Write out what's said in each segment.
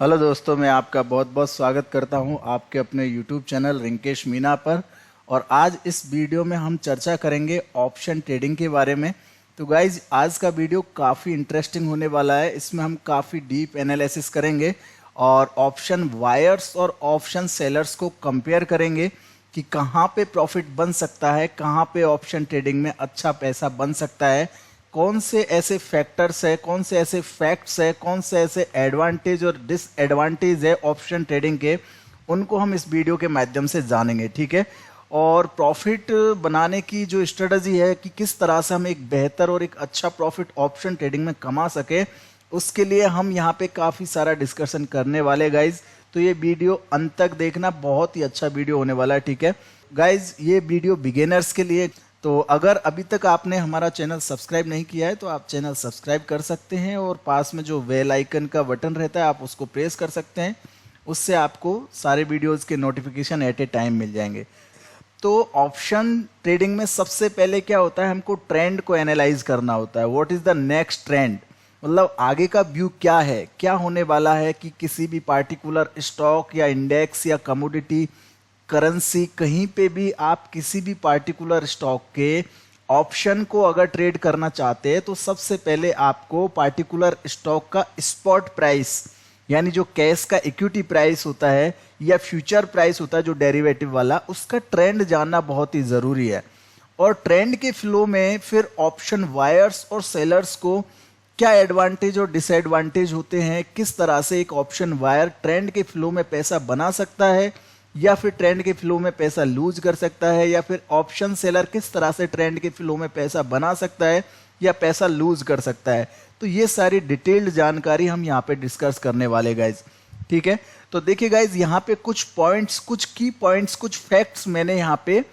Hello दोस्तों, मैं आपका बहुत बहुत स्वागत करता हूं आपके अपने YouTube चैनल रिंकेश मीना पर। और आज इस वीडियो में हम चर्चा करेंगे ऑप्शन ट्रेडिंग के बारे में। तो गाइज, आज का वीडियो काफ़ी इंटरेस्टिंग होने वाला है। इसमें हम काफ़ी डीप एनालिसिस करेंगे और ऑप्शन बायर्स और ऑप्शन सेलर्स को कंपेयर करेंगे कि कहाँ पे प्रॉफिट बन सकता है, कहाँ पे ऑप्शन ट्रेडिंग में अच्छा पैसा बन सकता है, कौन से ऐसे फैक्टर्स है, कौन से ऐसे फैक्ट्स है, कौन से ऐसे एडवांटेज और डिसएडवांटेज है ऑप्शन ट्रेडिंग के, उनको हम इस वीडियो के माध्यम से जानेंगे। ठीक है। और प्रॉफिट बनाने की जो स्ट्रेटजी है कि किस तरह से हम एक बेहतर और एक अच्छा प्रॉफिट ऑप्शन ट्रेडिंग में कमा सके, उसके लिए हम यहाँ पे काफ़ी सारा डिस्कशन करने वाले गाइज। तो ये वीडियो अंत तक देखना, बहुत ही अच्छा वीडियो होने वाला है। ठीक है गाइज, ये वीडियो बिगिनर्स के लिए। तो अगर अभी तक आपने हमारा चैनल सब्सक्राइब नहीं किया है तो आप चैनल सब्सक्राइब कर सकते हैं और पास में जो बेल आइकन का बटन रहता है आप उसको प्रेस कर सकते हैं। उससे आपको सारे वीडियोस के नोटिफिकेशन एट ए टाइम मिल जाएंगे। तो ऑप्शन ट्रेडिंग में सबसे पहले क्या होता है, हमको ट्रेंड को एनालाइज करना होता है। What is the next trend, मतलब आगे का व्यू क्या है, क्या होने वाला है कि किसी भी पार्टिकुलर स्टॉक या इंडेक्स या कमोडिटी करेंसी, कहीं पे भी आप किसी भी पार्टिकुलर स्टॉक के ऑप्शन को अगर ट्रेड करना चाहते हैं तो सबसे पहले आपको पार्टिकुलर स्टॉक का स्पॉट प्राइस, यानी जो कैश का इक्विटी प्राइस होता है या फ्यूचर प्राइस होता है जो डेरिवेटिव वाला, उसका ट्रेंड जानना बहुत ही ज़रूरी है। और ट्रेंड के फ्लो में फिर ऑप्शन बायर्स और सेलर्स को क्या एडवांटेज और डिसएडवांटेज होते हैं, किस तरह से एक ऑप्शन बायर ट्रेंड के फ्लो में पैसा बना सकता है या फिर ट्रेंड के फ्लो में पैसा लूज कर सकता है, या फिर ऑप्शन सेलर किस तरह से ट्रेंड के फ्लो में पैसा बना सकता है या पैसा लूज कर सकता है। तो ये सारी डिटेल्ड जानकारी हम यहाँ पे डिस्कस करने वाले गाइज। ठीक है। तो देखिए गाइज, यहाँ पे कुछ पॉइंट्स, कुछ की पॉइंट्स, कुछ फैक्ट्स मैंने यहाँ पे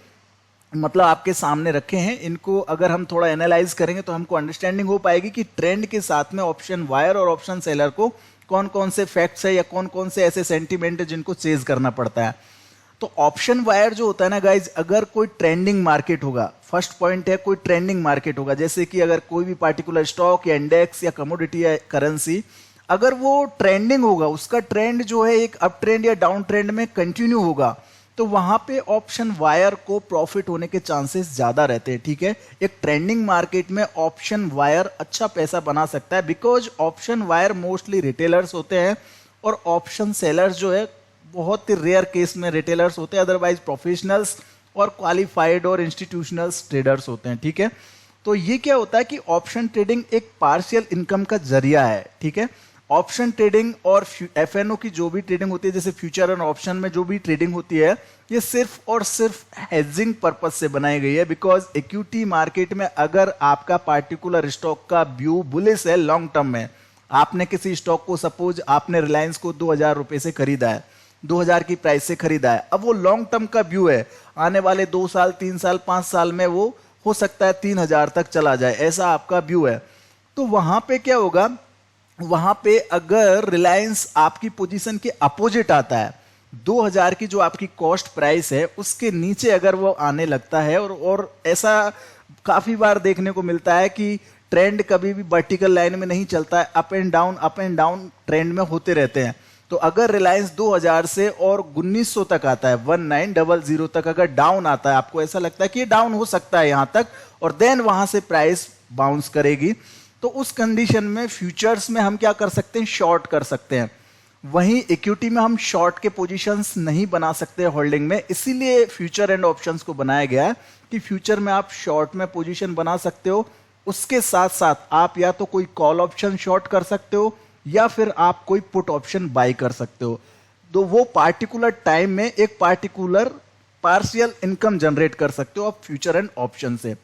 मतलब आपके सामने रखे हैं। इनको अगर हम थोड़ा एनालाइज करेंगे तो हमको अंडरस्टैंडिंग हो पाएगी कि ट्रेंड के साथ में ऑप्शन बायर और ऑप्शन सेलर को कौन कौन से फैक्ट्स है या कौन कौन से ऐसे सेंटीमेंट है जिनको चेज करना पड़ता है। तो ऑप्शन बायर जो होता है ना गाइज, अगर कोई ट्रेंडिंग मार्केट होगा, फर्स्ट पॉइंट है कोई ट्रेंडिंग मार्केट होगा, जैसे कि अगर कोई भी पार्टिकुलर स्टॉक या इंडेक्स या कमोडिटी या करेंसी अगर वो ट्रेंडिंग होगा, उसका ट्रेंड जो है एक अप ट्रेंड या डाउन ट्रेंड में कंटिन्यू होगा, तो वहां पे ऑप्शन बायर को प्रॉफिट होने के चांसेस ज्यादा रहते हैं। ठीक है। एक ट्रेंडिंग मार्केट में ऑप्शन बायर अच्छा पैसा बना सकता है, because option buyer mostly retailers होते हैं और ऑप्शन सेलर्स जो है बहुत ही रेयर केस में रिटेलर्स होते हैं, अदरवाइज प्रोफेशनल्स और क्वालिफाइड और इंस्टीट्यूशनल ट्रेडर्स होते हैं। ठीक है। तो ये क्या होता है कि ऑप्शन ट्रेडिंग एक पार्शियल इनकम का जरिया है। ठीक है। ऑप्शन ट्रेडिंग और एफएनओ की जो भी ट्रेडिंग होती है, जैसे फ्यूचर और ऑप्शन में जो भी ट्रेडिंग होती है, ये सिर्फ और सिर्फ हेजिंग पर्पज से बनाई गई है। बिकॉज इक्विटी मार्केट में अगर आपका पार्टिकुलर स्टॉक का व्यू बुलिश है लॉन्ग टर्म में, आपने किसी स्टॉक को, सपोज आपने रिलायंस को 2000 रुपए से खरीदा है, 2000 की प्राइस से खरीदा है, अब वो लॉन्ग टर्म का व्यू है, आने वाले 2 साल 3 साल 5 साल में वो हो सकता है 3000 तक चला जाए, ऐसा आपका व्यू है। तो वहां पे क्या होगा, वहां पे अगर रिलायंस आपकी पोजीशन के अपोजिट आता है, 2000 की जो आपकी कॉस्ट प्राइस है उसके नीचे अगर वो आने लगता है, और ऐसा काफी बार देखने को मिलता है कि ट्रेंड कभी भी वर्टिकल लाइन में नहीं चलता है, अप एंड डाउन ट्रेंड में होते रहते हैं। तो अगर रिलायंस 2000 से और 1900 तक आता है, 1900 तक अगर डाउन आता है, आपको ऐसा लगता है कि ये डाउन हो सकता है यहां तक, और देन वहां से प्राइस बाउंस करेगी, तो उस कंडीशन में फ्यूचर्स में हम क्या कर सकते हैं, शॉर्ट कर सकते हैं। वहीं इक्विटी में हम शॉर्ट के पोजीशंस नहीं बना सकते होल्डिंग में, इसीलिए फ्यूचर एंड ऑप्शंस को बनाया गया है कि फ्यूचर में आप शॉर्ट में पोजीशन बना सकते हो, उसके साथ साथ आप या तो कोई कॉल ऑप्शन शॉर्ट कर सकते हो या फिर आप कोई पुट ऑप्शन बाय कर सकते हो। तो वो पार्टिकुलर टाइम में एक पार्टिकुलर पार्शियल इनकम जनरेट कर सकते हो आप फ्यूचर एंड ऑप्शन से।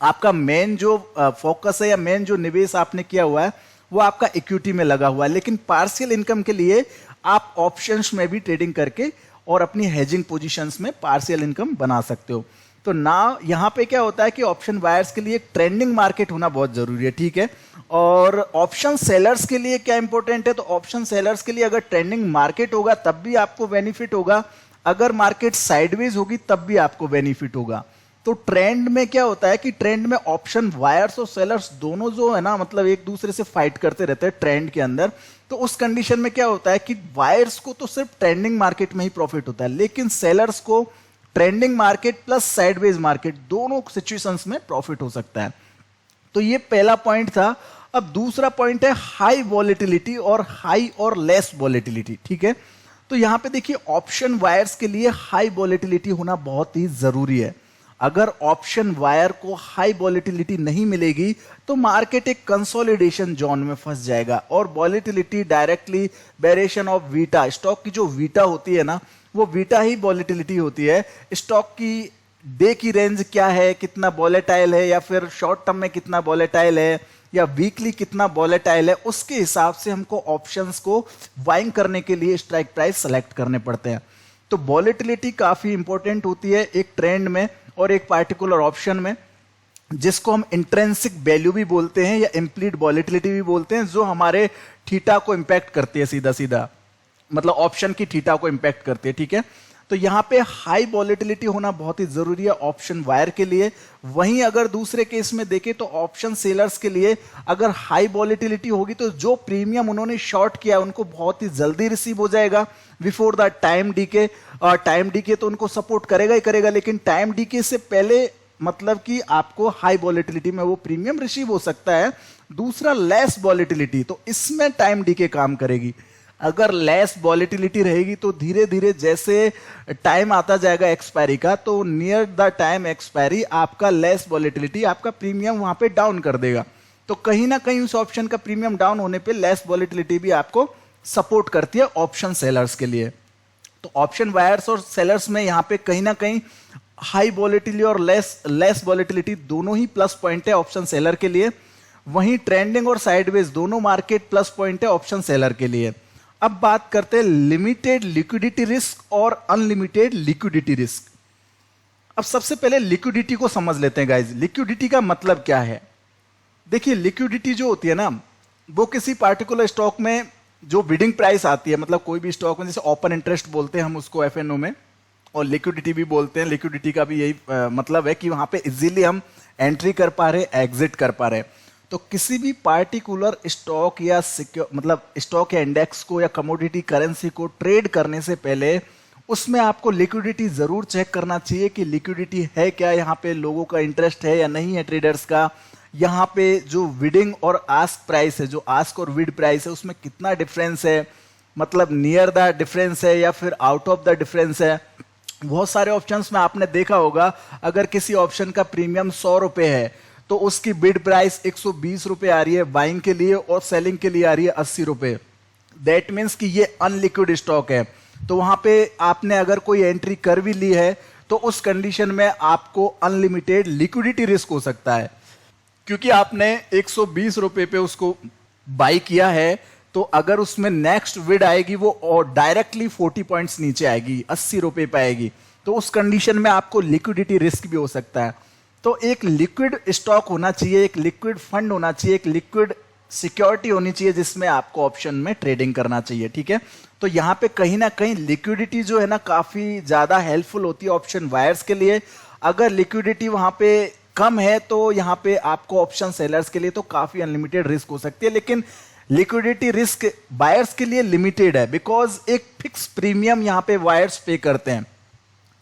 आपका मेन जो फोकस है या मेन जो निवेश आपने किया हुआ है वो आपका इक्विटी में लगा हुआ है, लेकिन पार्शियल इनकम के लिए आप ऑप्शंस में भी ट्रेडिंग करके और अपनी हेजिंग पोजीशंस में पार्शियल इनकम बना सकते हो। तो ना यहां पे क्या होता है कि ऑप्शन बायर्स के लिए ट्रेंडिंग मार्केट होना बहुत जरूरी है। ठीक है। और ऑप्शन सेलर्स के लिए क्या इंपॉर्टेंट है, तो ऑप्शन सेलर्स के लिए अगर ट्रेंडिंग मार्केट होगा तब भी आपको बेनिफिट होगा, अगर मार्केट साइडवेज होगी तब भी आपको बेनिफिट होगा। तो ट्रेंड में क्या होता है कि ट्रेंड में ऑप्शन वायर्स और सेलर्स दोनों जो है ना, मतलब एक दूसरे से फाइट करते रहते हैं ट्रेंड के अंदर। तो उस कंडीशन में क्या होता है कि वायर्स को तो सिर्फ ट्रेंडिंग मार्केट में ही प्रॉफिट होता है, लेकिन सेलर्स को trending market plus sideways market दोनों सिचुएशंस में प्रॉफिट हो सकता है। तो ये पहला पॉइंट था। अब दूसरा पॉइंट है हाई वॉलेटिलिटी और हाई और लेस वॉलेटिलिटी। ठीक है, तो यहां पे देखिए ऑप्शन वायर्स के लिए हाई वॉलेटिलिटी होना बहुत ही जरूरी है। अगर ऑप्शन वायर को हाई वॉलेटिलिटी नहीं मिलेगी तो मार्केट एक कंसोलिडेशन जोन में फंस जाएगा, और volatility directly variation of Vita, stock की जो वीटा होती है ना, वो वीटा ही वॉलेटिलिटी होती है। स्टॉक की डे की रेंज क्या है, कितना वॉलेटाइल है, या फिर शॉर्ट टर्म में कितना वॉलेटाइल है, या वीकली कितना वॉलेटाइल है, उसके हिसाब से हमको ऑप्शंस को बाइंग करने के लिए स्ट्राइक प्राइस सेलेक्ट करने पड़ते हैं। तो वॉलेटिलिटी काफी इंपॉर्टेंट होती है एक ट्रेंड में और एक पार्टिकुलर ऑप्शन में, जिसको हम इंट्रिंसिक वैल्यू भी बोलते हैं या इम्प्लीड वॉलेटिलिटी भी बोलते हैं, जो हमारे थीटा को इंपैक्ट करती है सीधा सीधा, मतलब ऑप्शन की थीटा को इंपैक्ट करती है। ठीक है, तो यहां पे हाई वॉलेटिलिटी होना बहुत ही जरूरी है ऑप्शन वायर के लिए। वहीं अगर दूसरे केस में देखें तो ऑप्शन सेलर्स के लिए अगर हाई वॉलेटिलिटी होगी तो जो प्रीमियम उन्होंने शॉर्ट किया उनको बहुत ही जल्दी रिसीव हो जाएगा बिफोर द टाइम डीके। और टाइम डीके तो उनको सपोर्ट करेगा ही करेगा, लेकिन टाइम डीके से पहले मतलब कि आपको हाई वॉलेटिलिटी में वो प्रीमियम रिसीव हो सकता है। दूसरा लेस वॉलेटिलिटी, तो इसमें टाइम डीके काम करेगी। अगर लेस वॉलेटिलिटी रहेगी तो धीरे धीरे जैसे टाइम आता जाएगा एक्सपायरी का, तो नियर द टाइम एक्सपायरी आपका लेस वॉलेटिलिटी आपका प्रीमियम वहां पे डाउन कर देगा। तो कहीं ना कहीं उस ऑप्शन का प्रीमियम डाउन होने पे लेस वॉलेटिलिटी भी आपको सपोर्ट करती है ऑप्शन सेलर्स के लिए। तो ऑप्शन वायर्स और सेलर्स में यहां पे कहीं ना कहीं हाई वॉलेटिलिटी और लेस वॉलेटिलिटी दोनों ही प्लस पॉइंट है ऑप्शन सेलर के लिए। वहीं ट्रेंडिंग और साइडवेज दोनों मार्केट प्लस पॉइंट है ऑप्शन सेलर के लिए। अब बात करते हैं लिमिटेड लिक्विडिटी रिस्क और अनलिमिटेड लिक्विडिटी रिस्क। अब सबसे पहले लिक्विडिटी को समझ लेते हैं गाइज। लिक्विडिटी का मतलब क्या है? देखिए लिक्विडिटी जो होती है ना, वो किसी पार्टिकुलर स्टॉक में जो बिडिंग प्राइस आती है, मतलब कोई भी स्टॉक में, जैसे ओपन इंटरेस्ट बोलते हैं हम उसको एफएनओ में, और लिक्विडिटी भी बोलते हैं। लिक्विडिटी का भी यही मतलब है कि वहां पे इजीली हम एंट्री कर पा रहे, एग्जिट कर पा रहे। तो किसी भी पार्टिकुलर स्टॉक या मतलब स्टॉक या इंडेक्स को या कमोडिटी करेंसी को ट्रेड करने से पहले उसमें आपको लिक्विडिटी जरूर चेक करना चाहिए कि लिक्विडिटी है क्या, यहाँ पे लोगों का इंटरेस्ट है या नहीं है ट्रेडर्स का, यहाँ पे जो विडिंग और आस्क प्राइस है, जो आस्क और विड प्राइस है, उसमें कितना डिफरेंस है, मतलब नियर द डिफरेंस है या फिर आउट ऑफ द डिफरेंस है। बहुत सारे ऑप्शंस में आपने देखा होगा, अगर किसी ऑप्शन का प्रीमियम 100 रुपए है तो उसकी बिड प्राइस 120 रुपए आ रही है बाइंग के लिए और सेलिंग के लिए आ रही है 80 रुपए। दैट मीन्स कि ये अनलिक्विड स्टॉक है। तो वहां पे आपने अगर कोई एंट्री कर भी ली है तो उस कंडीशन में आपको अनलिमिटेड लिक्विडिटी रिस्क हो सकता है, क्योंकि आपने 120 रुपए पे उसको बाई किया है। तो अगर उसमें नेक्स्ट विड आएगी वो और डायरेक्टली 40 पॉइंट्स नीचे आएगी, 80 रुपए पे आएगी, तो उस कंडीशन में आपको लिक्विडिटी रिस्क भी हो सकता है। तो एक लिक्विड स्टॉक होना चाहिए, एक लिक्विड फंड होना चाहिए, एक लिक्विड सिक्योरिटी होनी चाहिए जिसमें आपको ऑप्शन में ट्रेडिंग करना चाहिए। ठीक है, तो यहां पे कहीं ना कहीं लिक्विडिटी जो है ना काफी ज्यादा हेल्पफुल होती है ऑप्शन बायर्स के लिए। अगर लिक्विडिटी वहां पे कम है तो यहां पे आपको ऑप्शन सेलर्स के लिए तो काफी अनलिमिटेड रिस्क हो सकती है, लेकिन लिक्विडिटी रिस्क बायर्स के लिए लिमिटेड है, बिकॉज एक फिक्स प्रीमियम यहां पे बायर्स पे करते हैं।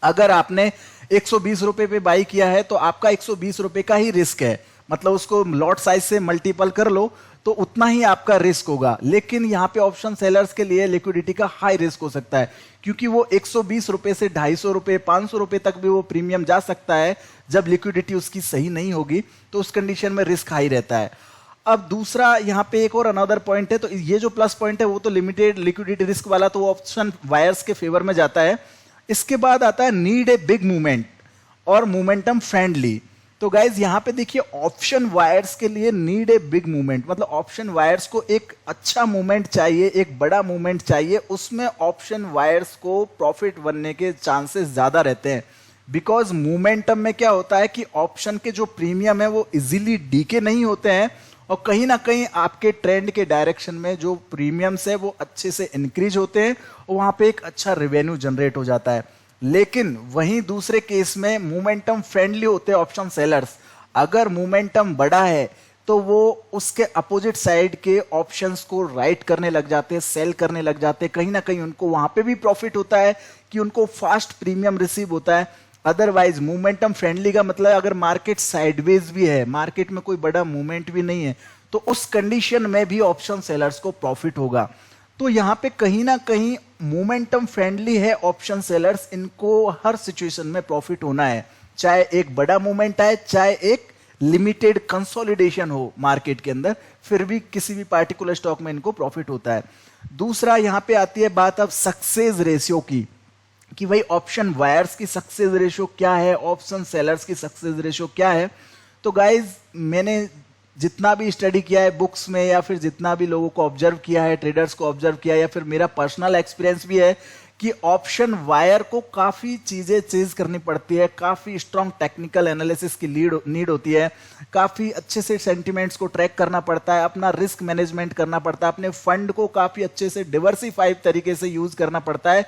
अगर आपने 120 रुपए पे बाई किया है तो आपका 120 रुपए का ही रिस्क है, मतलब उसको लॉट साइज से मल्टीपल कर लो तो उतना ही आपका रिस्क होगा। लेकिन यहां पे ऑप्शन सेलर्स के लिए लिक्विडिटी का हाई रिस्क हो सकता है, क्योंकि वो 120 रुपए से 250 रुपए 500 रुपए तक भी वो प्रीमियम जा सकता है। जब लिक्विडिटी उसकी सही नहीं होगी तो उस कंडीशन में रिस्क हाई रहता है। अब दूसरा यहाँ पे एक और अनदर पॉइंट है, तो ये जो प्लस पॉइंट है वो तो लिमिटेड लिक्विडिटी रिस्क वाला तो ऑप्शन वायर्स के फेवर में जाता है। इसके बाद आता है नीड ए बिग मूवमेंट और मोमेंटम फ्रेंडली। तो गाइज यहाँ पे देखिए ऑप्शन वायर्स के लिए नीड ए बिग मूवमेंट, मतलब ऑप्शन वायर्स को एक अच्छा मूवमेंट चाहिए, एक बड़ा मूवमेंट चाहिए। उसमें ऑप्शन वायर्स को प्रॉफिट बनने के चांसेस ज्यादा रहते हैं, बिकॉज मोमेंटम में क्या होता है कि ऑप्शन के जो प्रीमियम है वो इजीली डीके नहीं होते हैं और कहीं ना कहीं आपके ट्रेंड के डायरेक्शन में जो प्रीमियम्स है वो अच्छे से इंक्रीज होते हैं और वहां पे एक अच्छा रेवेन्यू जनरेट हो जाता है। लेकिन वहीं दूसरे केस में मोमेंटम फ्रेंडली होते हैं ऑप्शन सेलर्स। अगर मोमेंटम बड़ा है तो वो उसके अपोजिट साइड के ऑप्शंस को राइट करने लग जाते हैं, सेल करने लग जाते हैं। कहीं ना कहीं उनको वहां पे भी प्रॉफिट होता है कि उनको फास्ट प्रीमियम रिसीव होता है। अदरवाइज मोमेंटम फ्रेंडली का मतलब अगर मार्केट साइडवेज भी है, मार्केट में कोई बड़ा मूवमेंट भी नहीं है, तो उस कंडीशन में भी ऑप्शन सेलर्स को प्रॉफिट होगा। तो यहां पे कहीं ना कहीं मोमेंटम फ्रेंडली है ऑप्शन सेलर्स, इनको हर सिचुएशन में प्रॉफिट होना है, चाहे एक बड़ा मूवमेंट आए, चाहे एक लिमिटेड कंसोलिडेशन हो मार्केट के अंदर, फिर भी किसी भी पार्टिकुलर स्टॉक में इनको प्रॉफिट होता है। दूसरा यहां पे आती है बात अब सक्सेस रेशियो की, कि भाई ऑप्शन वायर्स की सक्सेस रेशियो क्या है, ऑप्शन सेलर्स की सक्सेस रेशियो क्या है। तो गाइज मैंने जितना भी स्टडी किया है बुक्स में, या फिर जितना भी लोगों को ऑब्जर्व किया है, ट्रेडर्स को ऑब्जर्व किया है, या फिर मेरा पर्सनल एक्सपीरियंस भी है कि ऑप्शन वायर को काफी चीजें चेज करनी पड़ती है, काफी स्ट्रॉन्ग टेक्निकल एनालिसिस की नीड होती है, काफी अच्छे से सेंटिमेंट्स को ट्रैक करना पड़ता है, अपना रिस्क मैनेजमेंट करना पड़ता है, अपने फंड को काफी अच्छे से डिवर्सिफाइड तरीके से यूज करना पड़ता है,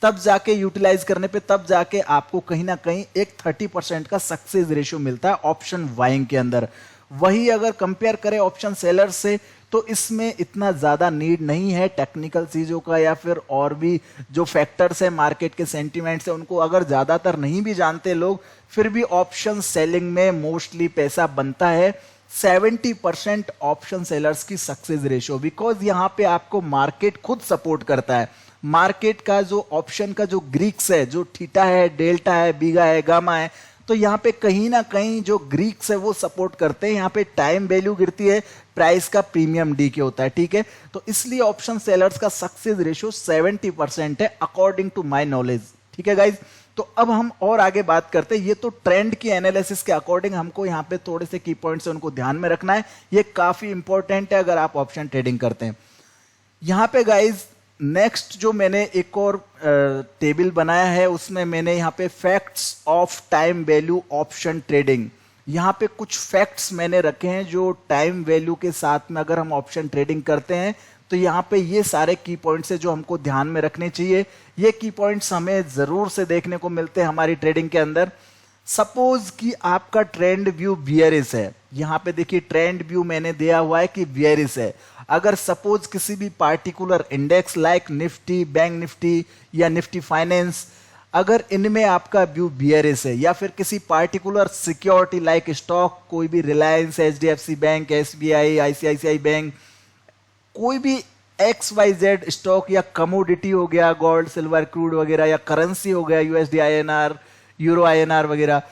तब जाके यूटिलाइज करने पे तब जाके आपको कहीं ना कहीं एक 30% का सक्सेस रेशियो मिलता है ऑप्शन बाइंग के अंदर। वही अगर कंपेयर करें ऑप्शन सेलर से, तो इसमें इतना ज्यादा नीड नहीं है टेक्निकल चीजों का, या फिर और भी जो फैक्टर्स है मार्केट के सेंटिमेंट्स है, उनको अगर ज्यादातर नहीं भी जानते लोग, फिर भी ऑप्शन सेलिंग में मोस्टली पैसा बनता है। 70% ऑप्शन सेलर्स की सक्सेस रेशियो, बिकॉज यहां पे आपको मार्केट खुद सपोर्ट करता है। मार्केट का जो ऑप्शन का जो ग्रीक्स है, जो थीटा है, डेल्टा है, बीगा है, गामा है, तो यहाँ पे कहीं ना कहीं जो ग्रीक्स है वो सपोर्ट करते हैं। यहाँ पे टाइम वैल्यू गिरती है, प्राइस का प्रीमियम डी के होता है, ठीक है। तो इसलिए ऑप्शन सेलर्स का सक्सेस रेशियो 70% है अकॉर्डिंग टू माय नॉलेज, ठीक है गाइज। तो अब हम और आगे बात करते हैं। ये तो ट्रेंड की एनालिसिस के अकॉर्डिंग हमको यहाँ पे थोड़े से की पॉइंट्स है उनको ध्यान में रखना है, ये काफी इंपॉर्टेंट है अगर आप ऑप्शन ट्रेडिंग करते हैं। यहाँ पे गाइज नेक्स्ट जो मैंने एक और टेबल बनाया है, उसमें मैंने यहाँ पे facts of time value option trading, यहाँ पे कुछ फैक्ट्स मैंने रखे हैं जो टाइम वैल्यू के साथ में अगर हम ऑप्शन ट्रेडिंग करते हैं तो यहाँ पे ये सारे की पॉइंट्स है जो हमको ध्यान में रखने चाहिए। ये की पॉइंट्स हमें जरूर से देखने को मिलते हैं हमारी ट्रेडिंग के अंदर। सपोज कि आपका ट्रेंड व्यू बियरिश है, यहाँ पे देखिए ट्रेंड व्यू मैंने दिया हुआ है कि बियरिश है। अगर सपोज किसी भी particular index like Nifty, bank Nifty या निफ्टी फाइनेंस, अगर इनमें आपका व्यू बियरिश है, या फिर किसी पार्टिकुलर सिक्योरिटी लाइक स्टॉक, कोई भी Reliance, HDFC bank, SBI, ICICI bank, कोई भी XYZ स्टॉक या कमोडिटी हो गया, गोल्ड, सिल्वर, क्रूड वगैरह, या करेंसी हो गया यूएसडी INR, यूरो INR वगैरह,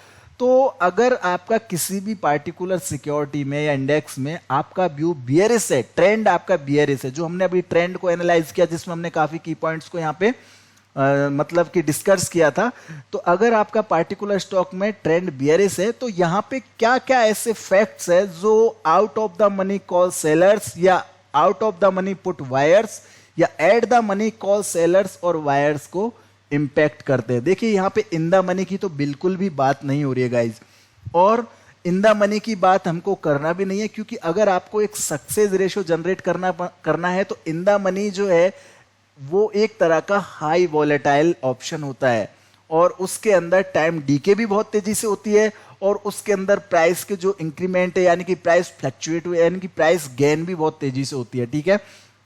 तो अगर आपका किसी भी पार्टिकुलर सिक्योरिटी में या इंडेक्स में आपका व्यू बियरिश है, ट्रेंड आपका बियरिश है, जो हमने अभी ट्रेंड को एनालाइज किया जिसमें हमने काफी की पॉइंट्स को यहाँ पे मतलब कि डिस्कस किया था, तो अगर आपका पार्टिकुलर स्टॉक में ट्रेंड बियरिश है, तो यहाँ पे क्या क्या ऐसे फैक्ट्स है जो out of the money call sellers या out of the money put writers या at the money call sellers और वायर्स को इंपैक्ट करते हैं। देखिए यहाँ पे इन द मनी की तो बिल्कुल भी बात नहीं हो रही है गाइज, और इन द मनी की बात हमको करना भी नहीं है, क्योंकि अगर आपको एक सक्सेस रेशियो जनरेट करना है तो इन द मनी जो है वो एक तरह का हाई वॉलेटाइल ऑप्शन होता है, और उसके अंदर टाइम डीके भी बहुत तेजी से होती है, और उसके अंदर प्राइस के जो इंक्रीमेंट है यानी कि प्राइस फ्लक्चुएट हुए यानी कि प्राइस गेन भी बहुत तेजी से होती है, ठीक है।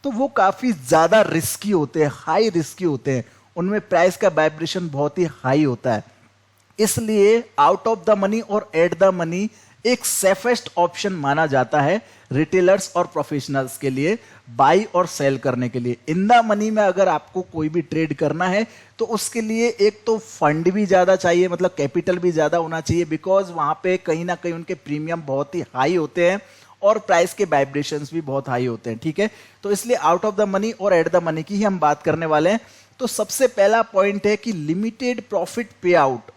तो वो काफी ज्यादा रिस्की होते हैं, हाई रिस्की होते हैं, उनमें प्राइस का वाइब्रेशन बहुत ही हाई होता है। इसलिए आउट ऑफ द मनी और एट द मनी एक सेफेस्ट ऑप्शन माना जाता है रिटेलर्स और प्रोफेशनल्स के लिए बाई और सेल करने के लिए। इन द मनी में अगर आपको कोई भी ट्रेड करना है तो उसके लिए एक तो फंड भी ज्यादा चाहिए, मतलब कैपिटल भी ज्यादा होना चाहिए, बिकॉज वहां पे कहीं ना कहीं उनके प्रीमियम बहुत ही हाई होते हैं और प्राइस के वाइब्रेशंस भी बहुत हाई होते हैं, ठीक है। तो इसलिए आउट ऑफ द मनी और एट द मनी की ही हम बात करने वाले हैं। तो सबसे पहला पॉइंट है कि लिमिटेड प्रॉफिट पे आउट।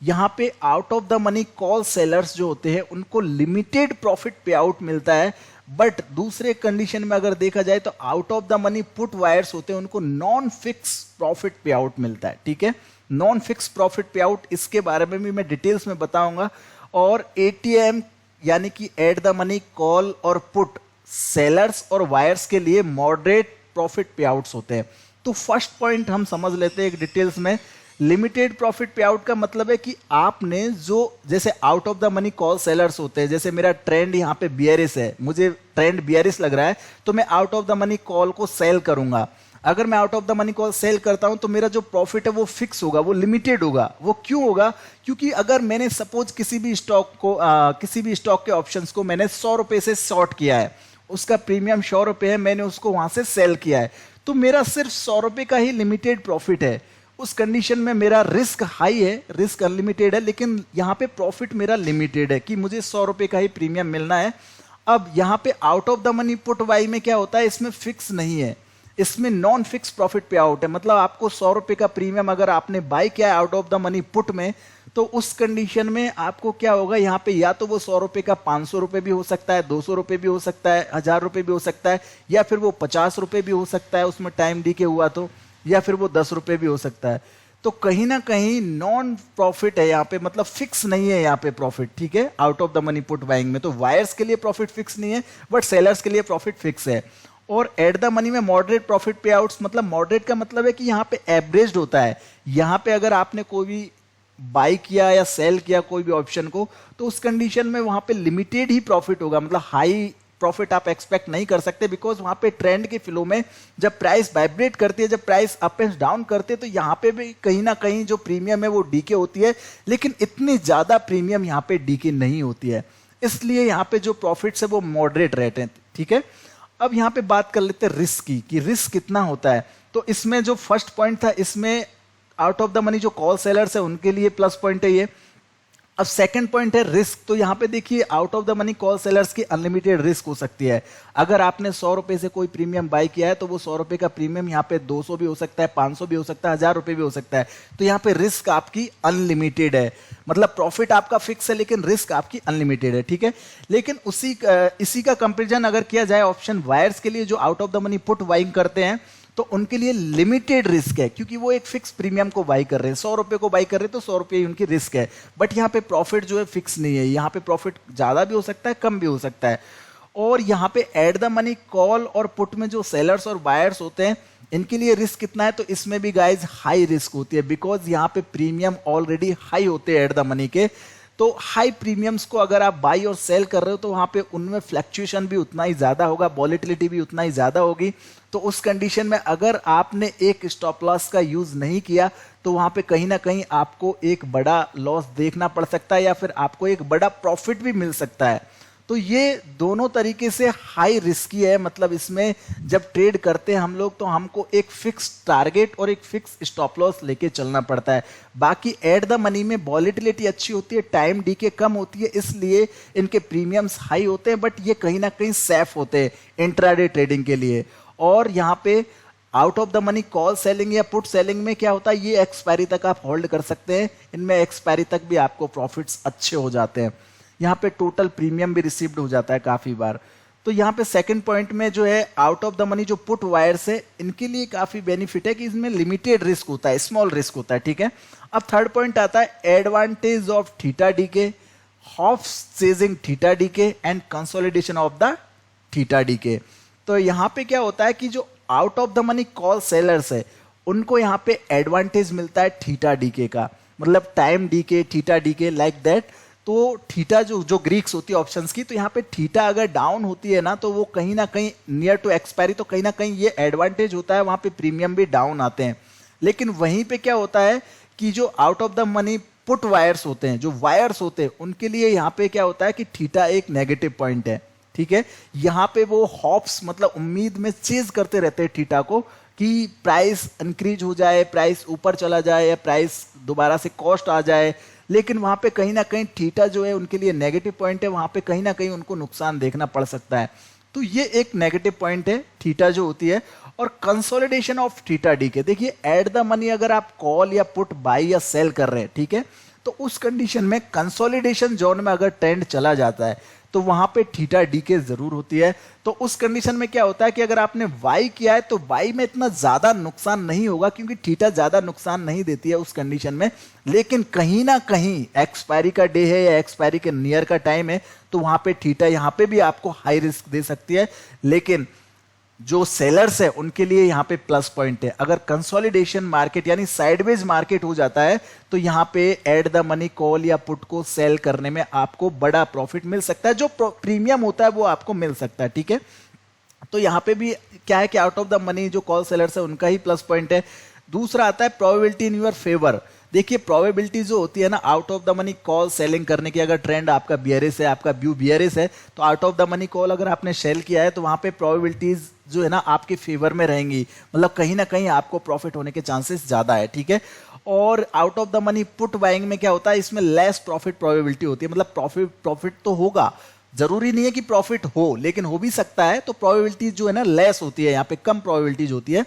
यहां पे out of the money call sellers जो होते हैं उनको लिमिटेड प्रॉफिट पे आउट मिलता है, बट दूसरे कंडीशन में अगर देखा जाए तो out of the money put wires होते हैं उनको नॉन फिक्स प्रॉफिट पे आउट मिलता है, ठीक है। नॉन फिक्स प्रॉफिट पे आउट, इसके बारे में भी मैं डिटेल्स में बताऊंगा। और एटीएम यानी कि एट द मनी कॉल और पुट सेलर्स और वायर्स के लिए मॉडरेट प्रॉफिट पे आउट्स होते हैं। तो फर्स्ट पॉइंट हम समझ लेते हैं एक डिटेल्स में लिमिटेड प्रॉफिट पे आउट का मतलब है कि आपने जो जैसे out of the money call sellers होते हैं, जैसे मेरा ट्रेंड यहाँ पे बियरिश है, मुझे ट्रेंड बियरिश लग रहा है तो मैं out of the money call को सेल करूंगा। अगर मैं out of the money call sell करता हूं तो मेरा जो प्रॉफिट है वो फिक्स होगा, वो लिमिटेड होगा। वो क्यों होगा? क्योंकि अगर मैंने सपोज किसी भी स्टॉक के ऑप्शंस को मैंने 100 रुपए से शॉर्ट किया है, उसका प्रीमियम 100 रुपए है, मैंने उसको वहां से सेल किया है, तो मेरा सिर्फ 100 रुपए का ही लिमिटेड प्रॉफिट है। उस कंडीशन में मेरा रिस्क हाई है, रिस्क अनलिमिटेड है, लेकिन यहाँ पे प्रॉफिट मेरा लिमिटेड है कि मुझे 100 रुपए का ही प्रीमियम मिलना है। अब यहाँ पे out of the money put by में क्या होता है, इसमें फिक्स नहीं है, इसमें नॉन फिक्स प्रॉफिट पे आउट है। मतलब आपको 100 रुपए का प्रीमियम अगर आपने बाई किया है out of the money put में, तो उस कंडीशन में आपको क्या होगा, यहाँ पे या तो वो 100 रुपए का 500 रुपए भी हो सकता है, 200 रुपए भी हो सकता है, 1000 रुपए भी हो सकता है, या फिर वो 50 रुपए भी हो सकता है उसमें टाइम डी के हुआ तो, या फिर वो 10 रुपए भी हो सकता है। तो कहीं ना कहीं नॉन प्रॉफिट है यहाँ पे, मतलब फिक्स नहीं है यहाँ पे प्रॉफिट, ठीक है, out of the money put buying में। तो वायर्स के लिए प्रॉफिट फिक्स नहीं है, बट सेलर्स के लिए प्रॉफिट फिक्स है। और एट द मनी में मॉडरेट प्रॉफिट पे आउट्स, मतलब मॉडरेट का मतलब है कि यहाँ पे एवरेज होता है। यहाँ पे अगर आपने कोई भी बाई किया या सेल किया कोई भी ऑप्शन को, तो उस कंडीशन में वहां पे लिमिटेड ही प्रॉफिट होगा, मतलब हाई प्रॉफिट आप एक्सपेक्ट नहीं कर सकते, बिकॉज वहां पे ट्रेंड के फ्लो में जब प्राइस वाइब्रेट करती है, जब प्राइस अप एंड डाउन करते हैं, तो यहाँ पे भी कहीं ना कहीं जो प्रीमियम है वो डीके होती है, लेकिन इतनी ज्यादा प्रीमियम यहाँ पे डीके नहीं होती है, इसलिए यहाँ पे जो प्रॉफिट्स है वो मॉडरेट रेट है, ठीक है। अब यहाँ पे बात कर लेते हैं रिस्क की, कि रिस्क कितना होता है। तो इसमें जो फर्स्ट पॉइंट था, इसमें आउट ऑफ द मनी जो कॉल सेलर्स है उनके लिए प्लस पॉइंट है ये। अब सेकंड पॉइंट है रिस्क। तो यहाँ पे देखिए out of the money call sellers की अनलिमिटेड रिस्क हो सकती है। अगर आपने 100 रुपए से कोई प्रीमियम बाय किया है तो वो 100 रुपए का प्रीमियम यहाँ पे 200 भी हो सकता है, 500 भी हो सकता है, 1000 रुपए भी हो सकता है। तो यहाँ पे रिस्क आपकी अनलिमिटेड है, मतलब प्रॉफिट आपका फिक्स है लेकिन रिस्क आपकी अनलिमिटेड है, ठीक है। लेकिन इसी का कंपेरिजन अगर किया जाए ऑप्शन वायर्स के लिए, जो out of the money put buying करते हैं, तो उनके लिए लिमिटेड रिस्क है, क्योंकि वो एक फिक्स प्रीमियम को बाई कर रहे हैं, 100 रुपए को बाई कर रहे हैं, तो 100 रुपए ही उनकी रिस्क है। बट यहाँ पे प्रॉफिट जो है फिक्स नहीं है, यहाँ पे प्रॉफिट ज्यादा भी हो सकता है, कम भी हो सकता है। और यहाँ पे एट द मनी कॉल और पुट में जो सेलर्स और बायर्स होते हैं, इनके लिए रिस्क कितना है, तो इसमें भी गाइज हाई रिस्क होती है, बिकॉज यहाँ पे प्रीमियम ऑलरेडी हाई होते हैं एट द मनी के। तो हाई प्रीमियम्स को अगर आप बाई और सेल कर रहे हो तो वहां पे उनमें फ्लक्चुएशन भी उतना ही ज्यादा होगा, वॉलेटिलिटी भी उतना ही ज्यादा होगी। तो उस कंडीशन में अगर आपने एक स्टॉप लॉस का यूज नहीं किया तो वहां पे कहीं ना कहीं आपको एक बड़ा लॉस देखना पड़ सकता है, या फिर आपको एक बड़ा प्रॉफिट भी मिल सकता है। तो ये दोनों तरीके से हाई रिस्की है, मतलब इसमें जब ट्रेड करते हैं हम लोग तो हमको एक फिक्स टारगेट और एक फिक्स स्टॉप लॉस लेके चलना पड़ता है। बाकी एट द मनी में वॉलेटिलिटी अच्छी होती है, टाइम डीके कम होती है, इसलिए इनके प्रीमियम्स हाई होते हैं, बट ये कहीं ना कहीं सेफ होते हैं इंट्राडे ट्रेडिंग के लिए। और यहाँ पे out of the money call selling या पुट सेलिंग में क्या होता है, ये एक्सपायरी तक आप होल्ड कर सकते हैं, इनमें एक्सपायरी तक भी आपको प्रॉफिट्स अच्छे हो जाते हैं, यहाँ पे टोटल प्रीमियम भी रिसीव्ड हो जाता है काफी बार। तो यहाँ पे सेकंड पॉइंट में जो है आउट ऑफ द मनी जो पुट वायर्स है, इनके लिए काफी बेनिफिट है कि इसमें लिमिटेड रिस्क होता है, स्मॉल रिस्क होता है, ठीक है। अब थर्ड पॉइंट आता है advantage of theta DK, half chasing theta DK and consolidation of the theta DK. तो यहाँ पे क्या होता है कि जो out of the money call sellers है उनको यहाँ पे एडवांटेज मिलता है थीटा डीके का, मतलब time DK, theta DK like that. तो थीटा जो ग्रीक्स होती है ऑप्शंस की, तो यहाँ पे थीटा अगर डाउन होती है ना तो वो कहीं ना कहीं नियर टू एक्सपायरी, तो कहीं ना कहीं ये एडवांटेज होता है, वहां पे प्रीमियम भी डाउन आते हैं। लेकिन वहीं पे क्या होता है कि जो out of the money put wires होते हैं, जो वायर्स होते हैं, उनके लिए यहाँ पे क्या होता है कि थीटा एक नेगेटिव पॉइंट है, ठीक है। यहाँ पे वो हॉप्स मतलब उम्मीद में चेज करते रहते हैं थीटा को कि प्राइस इंक्रीज हो जाए, प्राइस ऊपर चला जाए, या प्राइस दोबारा से कॉस्ट आ जाए। लेकिन वहां पे कहीं ना कहीं थीटा जो है उनके लिए नेगेटिव पॉइंट है, वहां पे कहीं ना कहीं उनको नुकसान देखना पड़ सकता है। तो ये एक नेगेटिव पॉइंट है थीटा जो होती है। और कंसोलिडेशन ऑफ थीटा डीके, देखिए एट द मनी अगर आप कॉल या पुट बाई या सेल कर रहे हैं, ठीक है, तो उस कंडीशन में कंसोलिडेशन जोन में अगर ट्रेंड चला जाता है तो वहां पे थीटा डीके जरूर होती है। तो उस कंडीशन में क्या होता है कि अगर आपने वाई किया है तो वाई में इतना ज्यादा नुकसान नहीं होगा, क्योंकि थीटा ज्यादा नुकसान नहीं देती है उस कंडीशन में। लेकिन कहीं ना कहीं एक्सपायरी का डे है या एक्सपायरी के नियर का टाइम है, तो वहां पे थीटा यहाँ पे भी आपको हाई रिस्क दे सकती है। लेकिन जो सेलर्स है उनके लिए यहाँ पे प्लस पॉइंट है। अगर कंसोलिडेशन मार्केट यानी साइडवेज मार्केट हो जाता है तो यहाँ पे एट द मनी कॉल या पुट को सेल करने में आपको बड़ा प्रॉफिट मिल सकता है, जो प्रीमियम होता है वो आपको मिल सकता है, ठीक है। तो यहाँ पे भी क्या है कि आउट ऑफ द मनी जो कॉल सेलर्स है उनका ही प्लस पॉइंट है। दूसरा आता है प्रोबेबिलिटी इन योर फेवर। देखिए प्रोबेबिलिटी जो होती है ना out of the money call selling करने की, अगर ट्रेंड आपका बियरिश है, आपका व्यू बियरिश है, तो out of the money call अगर आपने सेल किया है तो वहां पे प्रोबेबिलिटीज जो है ना आपके फेवर में रहेंगी, मतलब कहीं ना कहीं आपको प्रॉफिट होने के चांसेस ज्यादा है, ठीक है। और out of the money put buying में क्या होता है, इसमें लेस प्रॉफिट प्रोबेबिलिटी होती है, मतलब प्रॉफिट तो होगा, जरूरी नहीं है कि प्रॉफिट हो, लेकिन हो भी सकता है, तो प्रोबेबिलिटी जो है ना लेस होती है, यहाँ पे कम प्रोबेबिलिटीज होती है।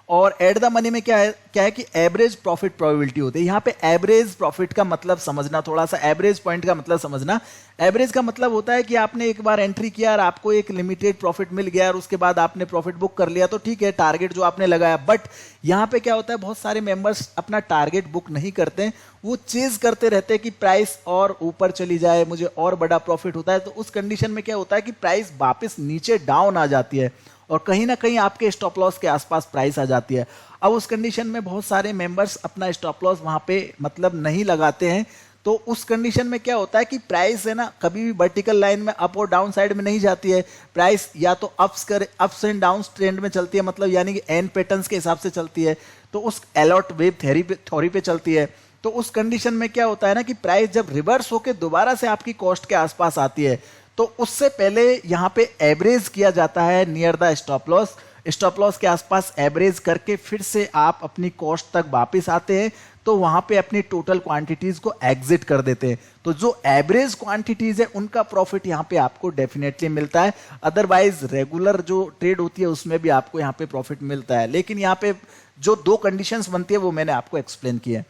और एट द मनी में क्या है कि एवरेज प्रॉफिट प्रोबेबिलिटी होती है। यहाँ पे एवरेज प्रॉफिट का मतलब समझना, थोड़ा सा एवरेज पॉइंट का मतलब समझना। एवरेज का मतलब होता है कि आपने एक बार एंट्री किया और आपको एक लिमिटेड प्रॉफिट मिल गया और उसके बाद आपने प्रॉफिट बुक कर लिया, तो ठीक है, टारगेट जो आपने लगाया। बट यहाँ पे क्या होता है, बहुत सारे मेंबर्स अपना टारगेट बुक नहीं करते, वो चेज करते रहते हैं कि प्राइस और ऊपर चली जाए, मुझे और बड़ा प्रॉफिट होता है। तो उस कंडीशन में क्या होता है कि प्राइस वापस नीचे डाउन आ जाती है और कहीं ना कहीं आपके स्टॉप लॉस के आसपास प्राइस आ जाती है। अब उस कंडीशन में बहुत सारे मेंबर्स अपना स्टॉप लॉस वहां पे मतलब नहीं लगाते हैं, तो उस कंडीशन में क्या होता है कि प्राइस है ना कभी भी वर्टिकल लाइन में अप और डाउन साइड में नहीं जाती है। प्राइस या तो अप्स एंड डाउन ट्रेंड में चलती है, मतलब यानी कि एन पैटर्न्स के हिसाब से चलती है, तो उस अलॉट वेव थ्योरी पे चलती है। तो उस कंडीशन में क्या होता है ना कि प्राइस जब रिवर्स होकर दोबारा से आपकी कॉस्ट के आसपास आती है, तो उससे पहले यहां पे एवरेज किया जाता है near the stop loss. Stop loss के आसपास एवरेज करके फिर से आप अपनी कॉस्ट तक वापस आते हैं, तो वहां पे अपनी टोटल क्वांटिटीज को एग्जिट कर देते हैं। तो जो एवरेज क्वांटिटीज है उनका प्रॉफिट यहां पे आपको डेफिनेटली मिलता है। अदरवाइज रेगुलर जो ट्रेड होती है उसमें भी आपको यहां पे प्रॉफिट मिलता है, लेकिन यहां पे जो दो कंडीशंस बनती है वो मैंने आपको एक्सप्लेन की है।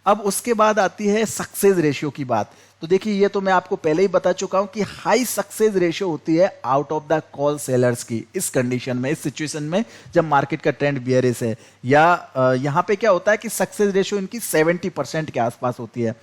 अब उसके बाद आती है सक्सेस रेशियो की बात। तो देखिए ये तो मैं आपको पहले ही बता चुका हूं कि हाई सक्सेस रेशियो होती है out of the call sellers की इस कंडीशन में, इस सिचुएशन में जब मार्केट का ट्रेंड बियरिश है, या यहां पे क्या होता है कि सक्सेस रेशियो इनकी 70% के आसपास होती है।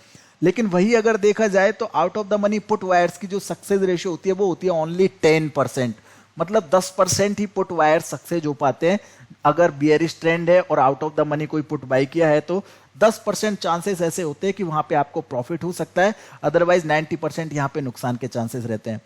लेकिन वही अगर देखा जाए तो out of the money put wires की जो सक्सेस रेशियो होती है वो होती है ओनली 10%, मतलब 10% ही पुट वायर सक्सेस हो पाते हैं। अगर बियरिश ट्रेंड है और आउट ऑफ द मनी कोई पुट बाई किया है तो 10% चांसेस ऐसे होते हैं कि वहां पे आपको प्रॉफिट हो सकता है, अदरवाइज 90% यहां पे नुकसान के चांसेस रहते हैं।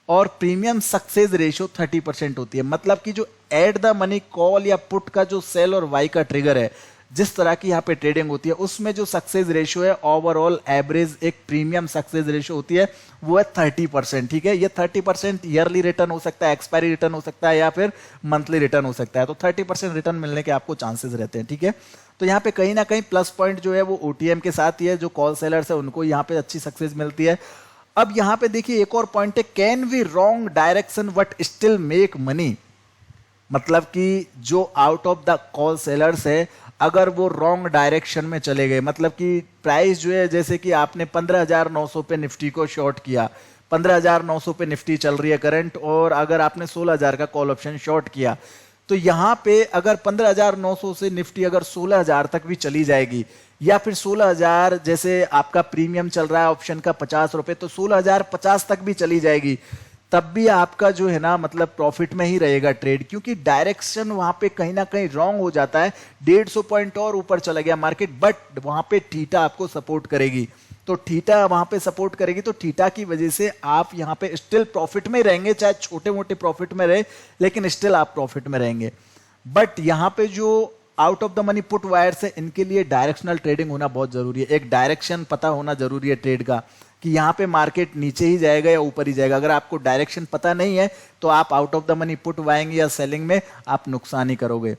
और प्रीमियम सक्सेस रेशियो 30% होती है, मतलब कि जो एट द मनी कॉल या पुट का जो सेल और बाई का ट्रिगर है, जिस तरह की यहाँ पे ट्रेडिंग होती है उसमें जो सक्सेस रेशियो है ओवरऑल एवरेज एक प्रीमियम सक्सेस रेशियो होती है वो है 30%, ठीक है। ये 30% ईयरली रिटर्न हो सकता है, एक्सपायरी रिटर्न हो सकता है, या फिर मंथली रिटर्न हो सकता है। तो 30% रिटर्न मिलने के आपको चांसेस रहते हैं, ठीक है। तो यहाँ पे कहीं ना कहीं प्लस पॉइंट जो है वो ओटीएम के साथ ही है, जो कॉल सेलर्स है उनको यहाँ पे अच्छी सक्सेस मिलती है। अब यहाँ पे देखिए एक और पॉइंट है, can we wrong direction but still make money. मतलब कि जो out of the call sellers है अगर वो रॉन्ग डायरेक्शन में चले गए, मतलब कि प्राइस जो है जैसे कि आपने 15,900 पे निफ्टी को शॉर्ट किया, 15,900 पे निफ्टी चल रही है करंट, और अगर आपने 16,000 का कॉल ऑप्शन शॉर्ट किया, तो यहां पे अगर 15,900 से निफ्टी अगर 16,000 तक भी चली जाएगी, या फिर 16,000 जैसे आपका प्रीमियम चल रहा है ऑप्शन का 50 रुपए, तो 16,050 तक भी चली जाएगी, तब भी आपका जो है ना मतलब प्रॉफिट में ही रहेगा ट्रेड, क्योंकि डायरेक्शन वहां पे कहीं ना कहीं रॉन्ग हो जाता है। 150 पॉइंट और ऊपर चला गया मार्केट, बट वहां पे थीटा आपको सपोर्ट करेगी, तो थीटा वहां पे सपोर्ट करेगी, तो थीटा की वजह से आप यहां पे स्टिल प्रॉफिट में रहेंगे, चाहे छोटे मोटे प्रॉफिट में रहे लेकिन स्टिल आप प्रॉफिट में रहेंगे। बट यहां पे जो out of the money put wires है इनके लिए डायरेक्शनल ट्रेडिंग होना बहुत जरूरी है, एक डायरेक्शन पता होना जरूरी है ट्रेड का, कि यहाँ पे मार्केट नीचे ही जाएगा या ऊपर ही जाएगा। अगर आपको डायरेक्शन पता नहीं है तो आप out of the money put buying या सेलिंग में आप नुकसान ही करोगे।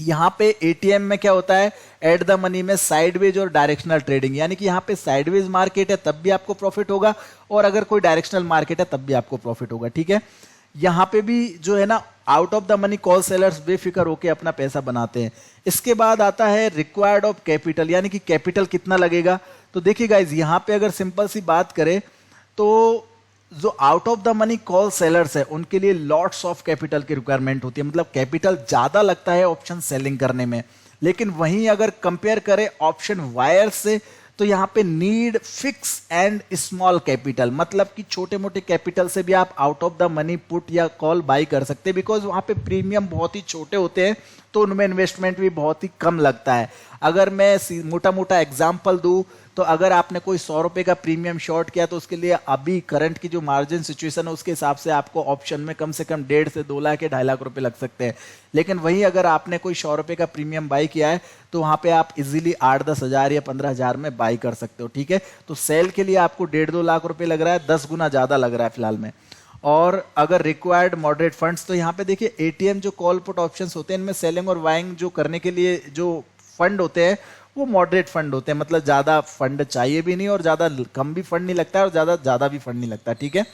यहाँ पे एटीएम में क्या होता है, एट द मनी में साइडवेज और डायरेक्शनल ट्रेडिंग, यानी कि यहाँ पे साइडवेज मार्केट है तब भी आपको प्रॉफिट होगा, और अगर कोई डायरेक्शनल मार्केट है तब भी आपको प्रॉफिट होगा, ठीक है। यहाँ पे भी जो है ना out of the money call sellers बेफिक्र होकर अपना पैसा बनाते हैं। इसके बाद आता है रिक्वायर्ड ऑफ कैपिटल, यानी कि कैपिटल कितना लगेगा। तो देखिए गाइज यहाँ पे अगर सिंपल सी बात करें तो जो out of the money call sellers है उनके लिए लॉट्स ऑफ कैपिटल की रिक्वायरमेंट होती है, मतलब कैपिटल ज्यादा लगता है ऑप्शन सेलिंग करने में। लेकिन वहीं अगर कंपेयर करें ऑप्शन वायर से, तो यहाँ पे need fix and small capital, मतलब कि छोटे मोटे कैपिटल से भी आप out of the money put या कॉल बाई कर सकते हैं, बिकॉज वहाँ पे प्रीमियम बहुत ही छोटे होते हैं तो उनमें इन्वेस्टमेंट भी बहुत ही कम लगता है। अगर मैं मोटा मोटा एग्जाम्पल दूँ तो अगर आपने कोई 100 रुपये का प्रीमियम शॉर्ट किया तो उसके लिए अभी करंट की जो मार्जिन सिचुएशन है उसके हिसाब से आपको ऑप्शन में कम से कम 1.5 से 2 लाख या 2.5 लाख रुपए लग सकते हैं। लेकिन वहीं अगर आपने कोई 100 रुपये का प्रीमियम बाई किया है तो वहाँ पे आप इजीली 8-10 हज़ार या 15,000 में बाई कर सकते हो, ठीक है। तो सेल के लिए आपको 1.5-2 लाख रुपए लग रहा है, 10 गुना ज़्यादा लग रहा है फिलहाल में। और अगर रिक्वायर्ड मॉडरेट फंड्स, तो यहाँ पे देखिए एटीएम जो कॉल पुट ऑप्शंस होते हैं इनमें सेलिंग और बाइंग जो करने के लिए जो फंड होते हैं वो मॉडरेट फंड होते हैं, मतलब ज़्यादा फंड चाहिए भी नहीं और ज़्यादा कम भी फंड नहीं लगता है और ज़्यादा भी फंड नहीं लगता, ठीक है।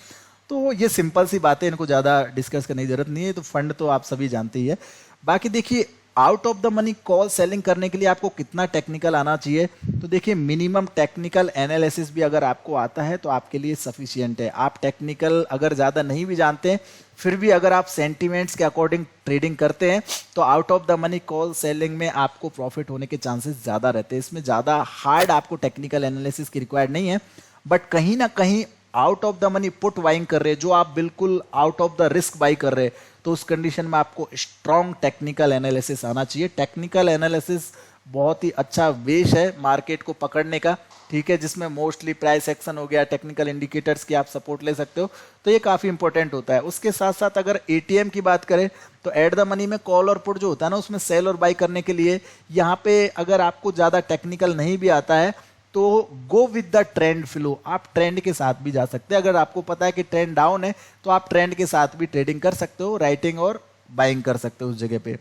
तो ये सिंपल सी बातें, इनको ज़्यादा डिस्कस करने की जरूरत नहीं है। तो फंड तो आप सभी जानते ही है। बाकी देखिए out of the money call selling करने के लिए आपको कितना टेक्निकल आना चाहिए, तो देखिए मिनिमम टेक्निकल एनालिसिस भी अगर आपको आता है तो आपके लिए सफिशिएंट है। आप टेक्निकल अगर ज़्यादा नहीं भी जानते हैं फिर भी अगर आप सेंटीमेंट्स के अकॉर्डिंग ट्रेडिंग करते हैं तो out of the money call selling में आपको प्रॉफिट होने के चांसेस ज़्यादा रहते हैं। इसमें ज़्यादा हार्ड आपको टेक्निकल एनालिसिस की रिक्वायर्ड नहीं है, बट कहीं ना कहीं out of the money put buying कर रहे हैं, जो आप बिल्कुल out of the risk by कर रहे हैं, तो उस कंडीशन में आपको स्ट्रॉन्ग टेक्निकल एनालिसिस आना चाहिए। टेक्निकल एनालिसिस बहुत ही अच्छा वेश है मार्केट को पकड़ने का, ठीक है, जिसमें मोस्टली प्राइस एक्शन हो गया, टेक्निकल इंडिकेटर्स की आप सपोर्ट ले सकते हो, तो ये काफ़ी इंपॉर्टेंट होता है। उसके साथ साथ अगर एटीएम की बात करें तो एट द मनी में कॉल और पुट जो होता है ना उसमें सेल और बाई करने के लिए यहाँ पे अगर आपको ज़्यादा टेक्निकल नहीं भी आता है तो go with the trend flow, आप ट्रेंड के साथ भी जा सकते हैं। अगर आपको पता है कि ट्रेंड डाउन है तो आप ट्रेंड के साथ भी ट्रेडिंग कर सकते हो, राइटिंग और बाइंग कर सकते हो उस जगह पे।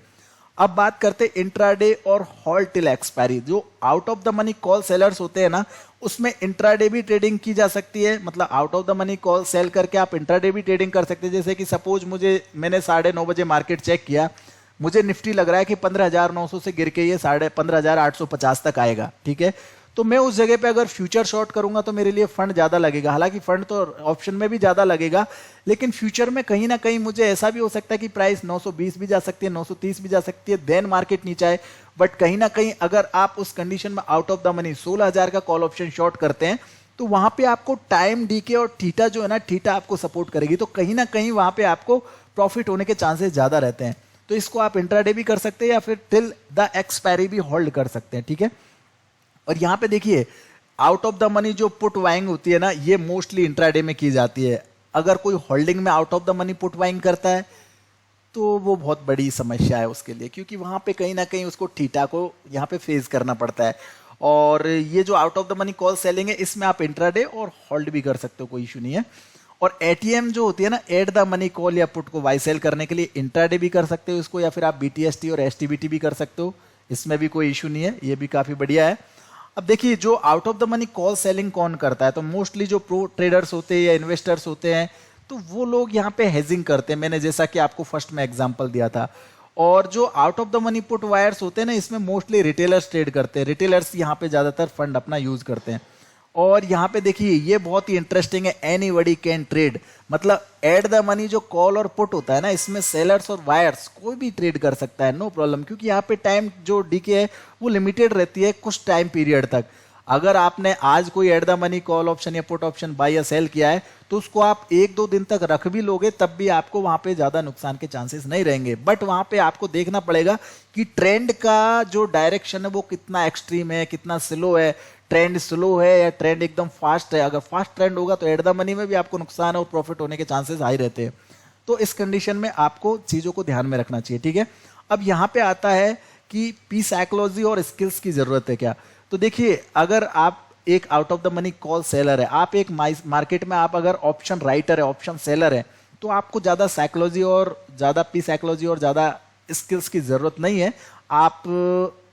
अब बात करते हैं इंट्राडे और होल्ड टिल एक्सपायरी। जो out of the money call sellers होते हैं ना उसमें इंट्राडे भी ट्रेडिंग की जा सकती है, मतलब out of the money call sell करके आप इंट्राडे भी ट्रेडिंग कर सकते हैं। जैसे कि सपोज मैंने 9:30 बजे मार्केट चेक किया, मुझे निफ्टी लग रहा है कि 15,900 से गिर के ये 15,850 तक आएगा, ठीक है। तो मैं उस जगह पे अगर फ्यूचर शॉर्ट करूंगा तो मेरे लिए फंड ज्यादा लगेगा, हालांकि फंड तो ऑप्शन में भी ज्यादा लगेगा, लेकिन फ्यूचर में कहीं ना कहीं मुझे ऐसा भी हो सकता है कि प्राइस 920 भी जा सकती है, 930 भी जा सकती है, देन मार्केट नीचे आए। बट कहीं ना कहीं अगर आप उस कंडीशन में आउट ऑफ द मनी 16,000 का कॉल ऑप्शन शॉर्ट करते हैं तो वहां पे आपको टाइम डीके और थीटा जो है ना, थीटा आपको सपोर्ट करेगी, तो कहीं ना कहीं वहां पे आपको प्रॉफिट होने के चांसेस ज्यादा रहते हैं। तो इसको आप इंट्राडे भी कर सकते हैं या फिर टिल द एक्सपायरी भी होल्ड कर सकते हैं, ठीक है। और यहाँ पे देखिए आउट ऑफ द मनी जो पुट बाइंग होती है ना ये मोस्टली इंट्राडे में की जाती है। अगर कोई होल्डिंग में out of the money put buying करता है तो वो बहुत बड़ी समस्या है उसके लिए, क्योंकि वहां पे कहीं ना कहीं उसको थीटा को यहाँ पे फेस करना पड़ता है। और ये जो out of the money call selling है इसमें आप इंट्राडे और होल्ड भी कर सकते हो, कोई इशू नहीं है। और एटीएम जो होती है ना एट द मनी कॉल या पुट को बाई सेल करने के लिए इंट्राडे भी कर सकते हो इसको, या फिर आप बीटीएसटी और एसटीबीटी भी कर सकते हो, इसमें भी कोई इशू नहीं है, ये भी काफी बढ़िया है। अब देखिए जो out of the money call selling कौन करता है, तो मोस्टली जो प्रो ट्रेडर्स होते हैं या इन्वेस्टर्स होते हैं तो वो लोग यहाँ पे हेजिंग करते हैं, मैंने जैसा कि आपको फर्स्ट में एग्जांपल दिया था। और जो out of the money put wires होते हैं ना इसमें मोस्टली रिटेलर्स ट्रेड करते हैं, रिटेलर्स यहाँ पे ज्यादातर फंड अपना यूज करते हैं। और यहाँ पे देखिए ये बहुत ही इंटरेस्टिंग है, एनीबॉडी कैन ट्रेड, मतलब एट द मनी जो कॉल और पुट होता है ना इसमें सेलर्स और बायर्स कोई भी ट्रेड कर सकता है, नो प्रॉब्लम, क्योंकि यहाँ पे टाइम जो डीके है वो लिमिटेड रहती है कुछ टाइम पीरियड तक। अगर आपने आज कोई eight the money call option या पुट ऑप्शन बाय या सेल किया है तो उसको आप 1-2 दिन तक रख भी लोगे तब भी आपको वहां पे ज्यादा नुकसान के चांसेस नहीं रहेंगे। बट वहां पे आपको देखना पड़ेगा कि ट्रेंड का जो डायरेक्शन है वो कितना एक्सट्रीम है, कितना स्लो है, ट्रेंड स्लो है या ट्रेंड एकदम फास्ट है। अगर फास्ट ट्रेंड होगा तो एट द मनी में भी आपको नुकसान और प्रॉफिट होने के चांसेस हाई रहते हैं। तो इस कंडीशन में आपको चीजों को ध्यान में रखना चाहिए, ठीक है। अब यहाँ पे आता है कि पी साइकोलॉजी और स्किल्स की जरूरत है क्या। तो देखिए अगर आप एक out of the money call seller है, आप एक मार्केट में आप अगर ऑप्शन राइटर है, ऑप्शन सेलर है, तो आपको ज्यादा साइकोलॉजी और ज्यादा पी साइकोलॉजी और ज्यादा स्किल्स की जरूरत नहीं है। आप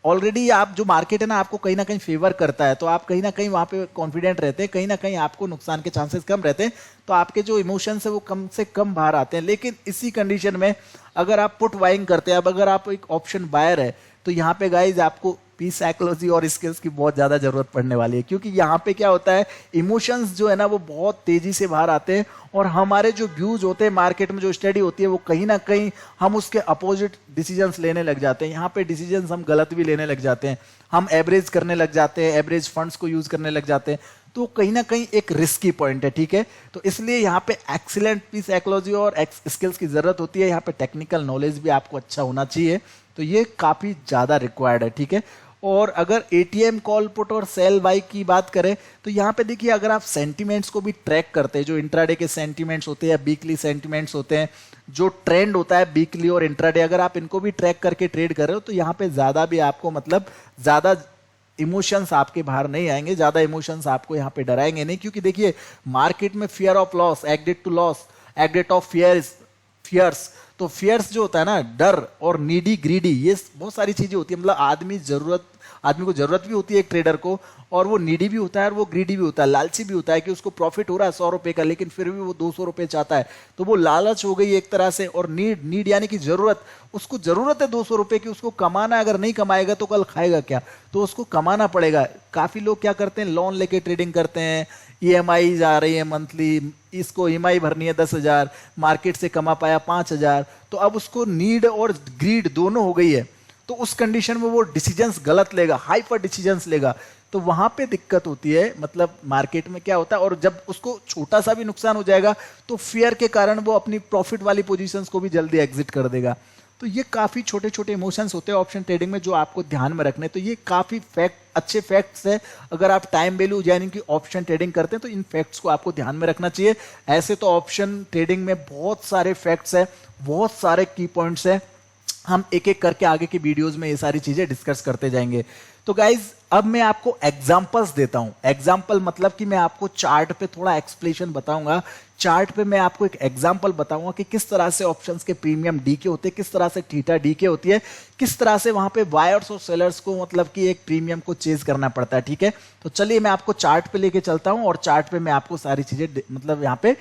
ऑलरेडी आप जो मार्केट है ना आपको कहीं ना कहीं फेवर करता है, तो आप कहीं ना कहीं वहां पे कॉन्फिडेंट रहते हैं, कहीं ना कहीं आपको नुकसान के चांसेस कम रहते हैं, तो आपके जो इमोशंस है वो कम से कम बाहर आते हैं। लेकिन इसी कंडीशन में अगर आप पुट बाइंग करते हैं, अब अगर आप एक ऑप्शन बायर है तो यहाँ पे गाइज आपको पी साइकोलॉजी और स्किल्स की बहुत ज्यादा जरूरत पड़ने वाली है, क्योंकि यहाँ पे क्या होता है इमोशंस जो है ना वो बहुत तेजी से बाहर आते हैं और हमारे जो व्यूज होते हैं मार्केट में, जो स्टडी होती है वो कहीं ना कहीं हम उसके अपोजिट डिसीजंस लेने लग जाते हैं। यहाँ पे डिसीजंस हम गलत भी लेने लग जाते हैं हम एवरेज करने लग जाते हैं, एवरेज फंड्स को यूज करने लग जाते हैं, तो कहीं ना कहीं एक रिस्की पॉइंट है, ठीक है। तो इसलिए यहाँ पे एक्सीलेंट पी साइकोलॉजी और स्किल्स की जरूरत होती है। यहाँ पे टेक्निकल नॉलेज भी आपको अच्छा होना चाहिए, तो ये काफी ज्यादा रिक्वायर्ड है, ठीक है। और अगर एटीएम कॉल पुट और सेल बाई की बात करें तो यहाँ पे देखिए, अगर आप सेंटीमेंट्स को भी ट्रैक करते हैं, जो इंट्राडे के सेंटीमेंट्स होते हैं, वीकली सेंटीमेंट्स होते हैं, जो ट्रेंड होता है वीकली और इंट्राडे, अगर आप इनको भी ट्रैक करके ट्रेड कर रहे हो तो यहाँ पे ज्यादा भी आपको मतलब ज्यादा इमोशंस आपके बाहर नहीं आएंगे, ज्यादा इमोशंस आपको यहाँ पे डराएंगे नहीं, क्योंकि देखिए मार्केट में fear of loss, exit to loss, exit of fears, तो फियर्स जो होता है ना, डर, और नीडी ग्रीडी, ये बहुत सारी चीजें होती है। मतलब आदमी को जरूरत भी होती है एक ट्रेडर को, और वो नीडी भी होता है और वो ग्रीडी भी होता है, लालची भी होता है कि उसको प्रॉफिट हो रहा है 100 रुपए का, लेकिन फिर भी वो 200 रुपए चाहता है, तो वो लालच हो गई एक तरह से। और नीड यानी कि जरूरत, उसको जरूरत है 200 रुपए की, उसको कमाना, अगर नहीं कमाएगा तो कल खाएगा क्या, तो उसको कमाना पड़ेगा। काफी लोग क्या करते हैं, लोन लेके ट्रेडिंग करते हैं, ईएमआई आ रही है मंथली, इसको ईएमआई भरनी है 10,000, मार्केट से कमा पाया 5,000, तो अब उसको नीड और ग्रीड दोनों हो गई है, तो उस कंडीशन में वो डिसीजंस गलत लेगा, हाइपर डिसीजंस लेगा, तो वहां पे दिक्कत होती है। मतलब मार्केट में क्या होता है, और जब उसको छोटा सा भी नुकसान हो जाएगा तो फियर के कारण वो अपनी प्रॉफिट वाली पोजीशंस को भी जल्दी एग्जिट कर देगा। तो ये काफी छोटे छोटे इमोशंस होते हैं ऑप्शन ट्रेडिंग में, जो आपको ध्यान में रखने। तो ये काफी अच्छे फैक्ट्स है। अगर आप टाइम वैल्यू यानी कि ऑप्शन ट्रेडिंग करते हैं तो इन फैक्ट्स को आपको ध्यान में रखना चाहिए। ऐसे तो ऑप्शन ट्रेडिंग में बहुत सारे फैक्ट्स है, बहुत सारे की पॉइंट्स है, हम एक एक करके आगे की वीडियोस में ये सारी चीजें डिस्कस करते जाएंगे। तो गाइज अब मैं आपको एग्जांपल्स देता हूं। एग्जांपल मतलब कि मैं आपको चार्ट पे थोड़ा एक्सप्लेनेशन बताऊंगा, चार्ट पे मैं आपको एक एग्जांपल बताऊंगा कि किस तरह से ऑप्शंस के प्रीमियम डीके होते हैं, किस तरह से थीटा डीके होती है, किस तरह से वहां पे बायर्स और सेलर्स को मतलब कि एक प्रीमियम को चेज करना पड़ता है, ठीक है। तो चलिए मैं आपको चार्ट पे लेके चलता हूं और चार्ट पे मैं आपको सारी चीजें मतलब यहाँ पे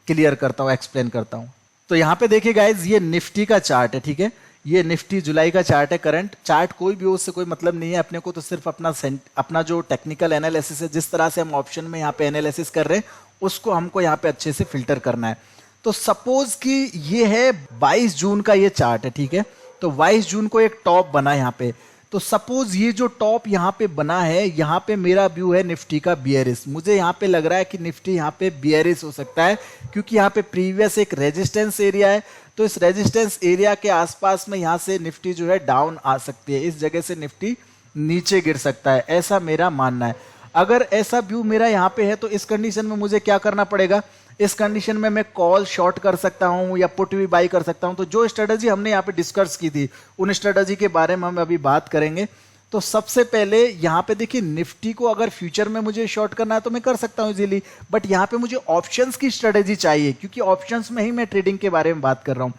क्लियर करता हूँ, एक्सप्लेन करता हूँ। तो यहाँ पे देखिए गाइज, ये निफ्टी का चार्ट है, ठीक है। ये निफ्टी जुलाई का चार्ट है, करंट चार्ट, कोई भी उससे कोई मतलब नहीं है अपने को, तो सिर्फ अपना जो टेक्निकल एनालिसिस है, जिस तरह से हम ऑप्शन में यहाँ पे एनालिसिस कर रहे हैं उसको हमको यहाँ पे अच्छे से फिल्टर करना है। तो सपोज कि ये है 22 जून का ये चार्ट है, ठीक है। तो 22 जून को एक टॉप बना यहाँ पे, तो सपोज ये जो टॉप यहाँ पे बना है, यहाँ पे मेरा व्यू है निफ्टी का बियरिश। मुझे यहाँ पे लग रहा है कि निफ्टी यहाँ पे बियरिश हो सकता है, क्योंकि यहाँ पे प्रीवियस एक रेजिस्टेंस एरिया है, तो इस रेजिस्टेंस एरिया के आसपास में यहाँ से निफ्टी जो है डाउन आ सकती है, इस जगह से निफ्टी नीचे गिर सकता है, ऐसा मेरा मानना है। अगर ऐसा व्यू मेरा यहाँ पे है तो इस कंडीशन में मुझे क्या करना पड़ेगा, इस कंडीशन में मैं कॉल शॉर्ट कर सकता हूं या पुट भी बाई कर सकता हूं। तो जो स्ट्रेटजी हमने यहाँ पे डिस्कस की थी उन स्ट्रेटजी के बारे में हम अभी बात करेंगे। तो सबसे पहले यहाँ पे देखिए, निफ्टी को अगर फ्यूचर में मुझे शॉर्ट करना है तो मैं कर सकता हूँ इजीली, बट यहाँ पे मुझे ऑप्शंस की स्ट्रेटजी चाहिए, क्योंकि ऑप्शंस में ही मैं ट्रेडिंग के बारे में बात कर रहा हूँ।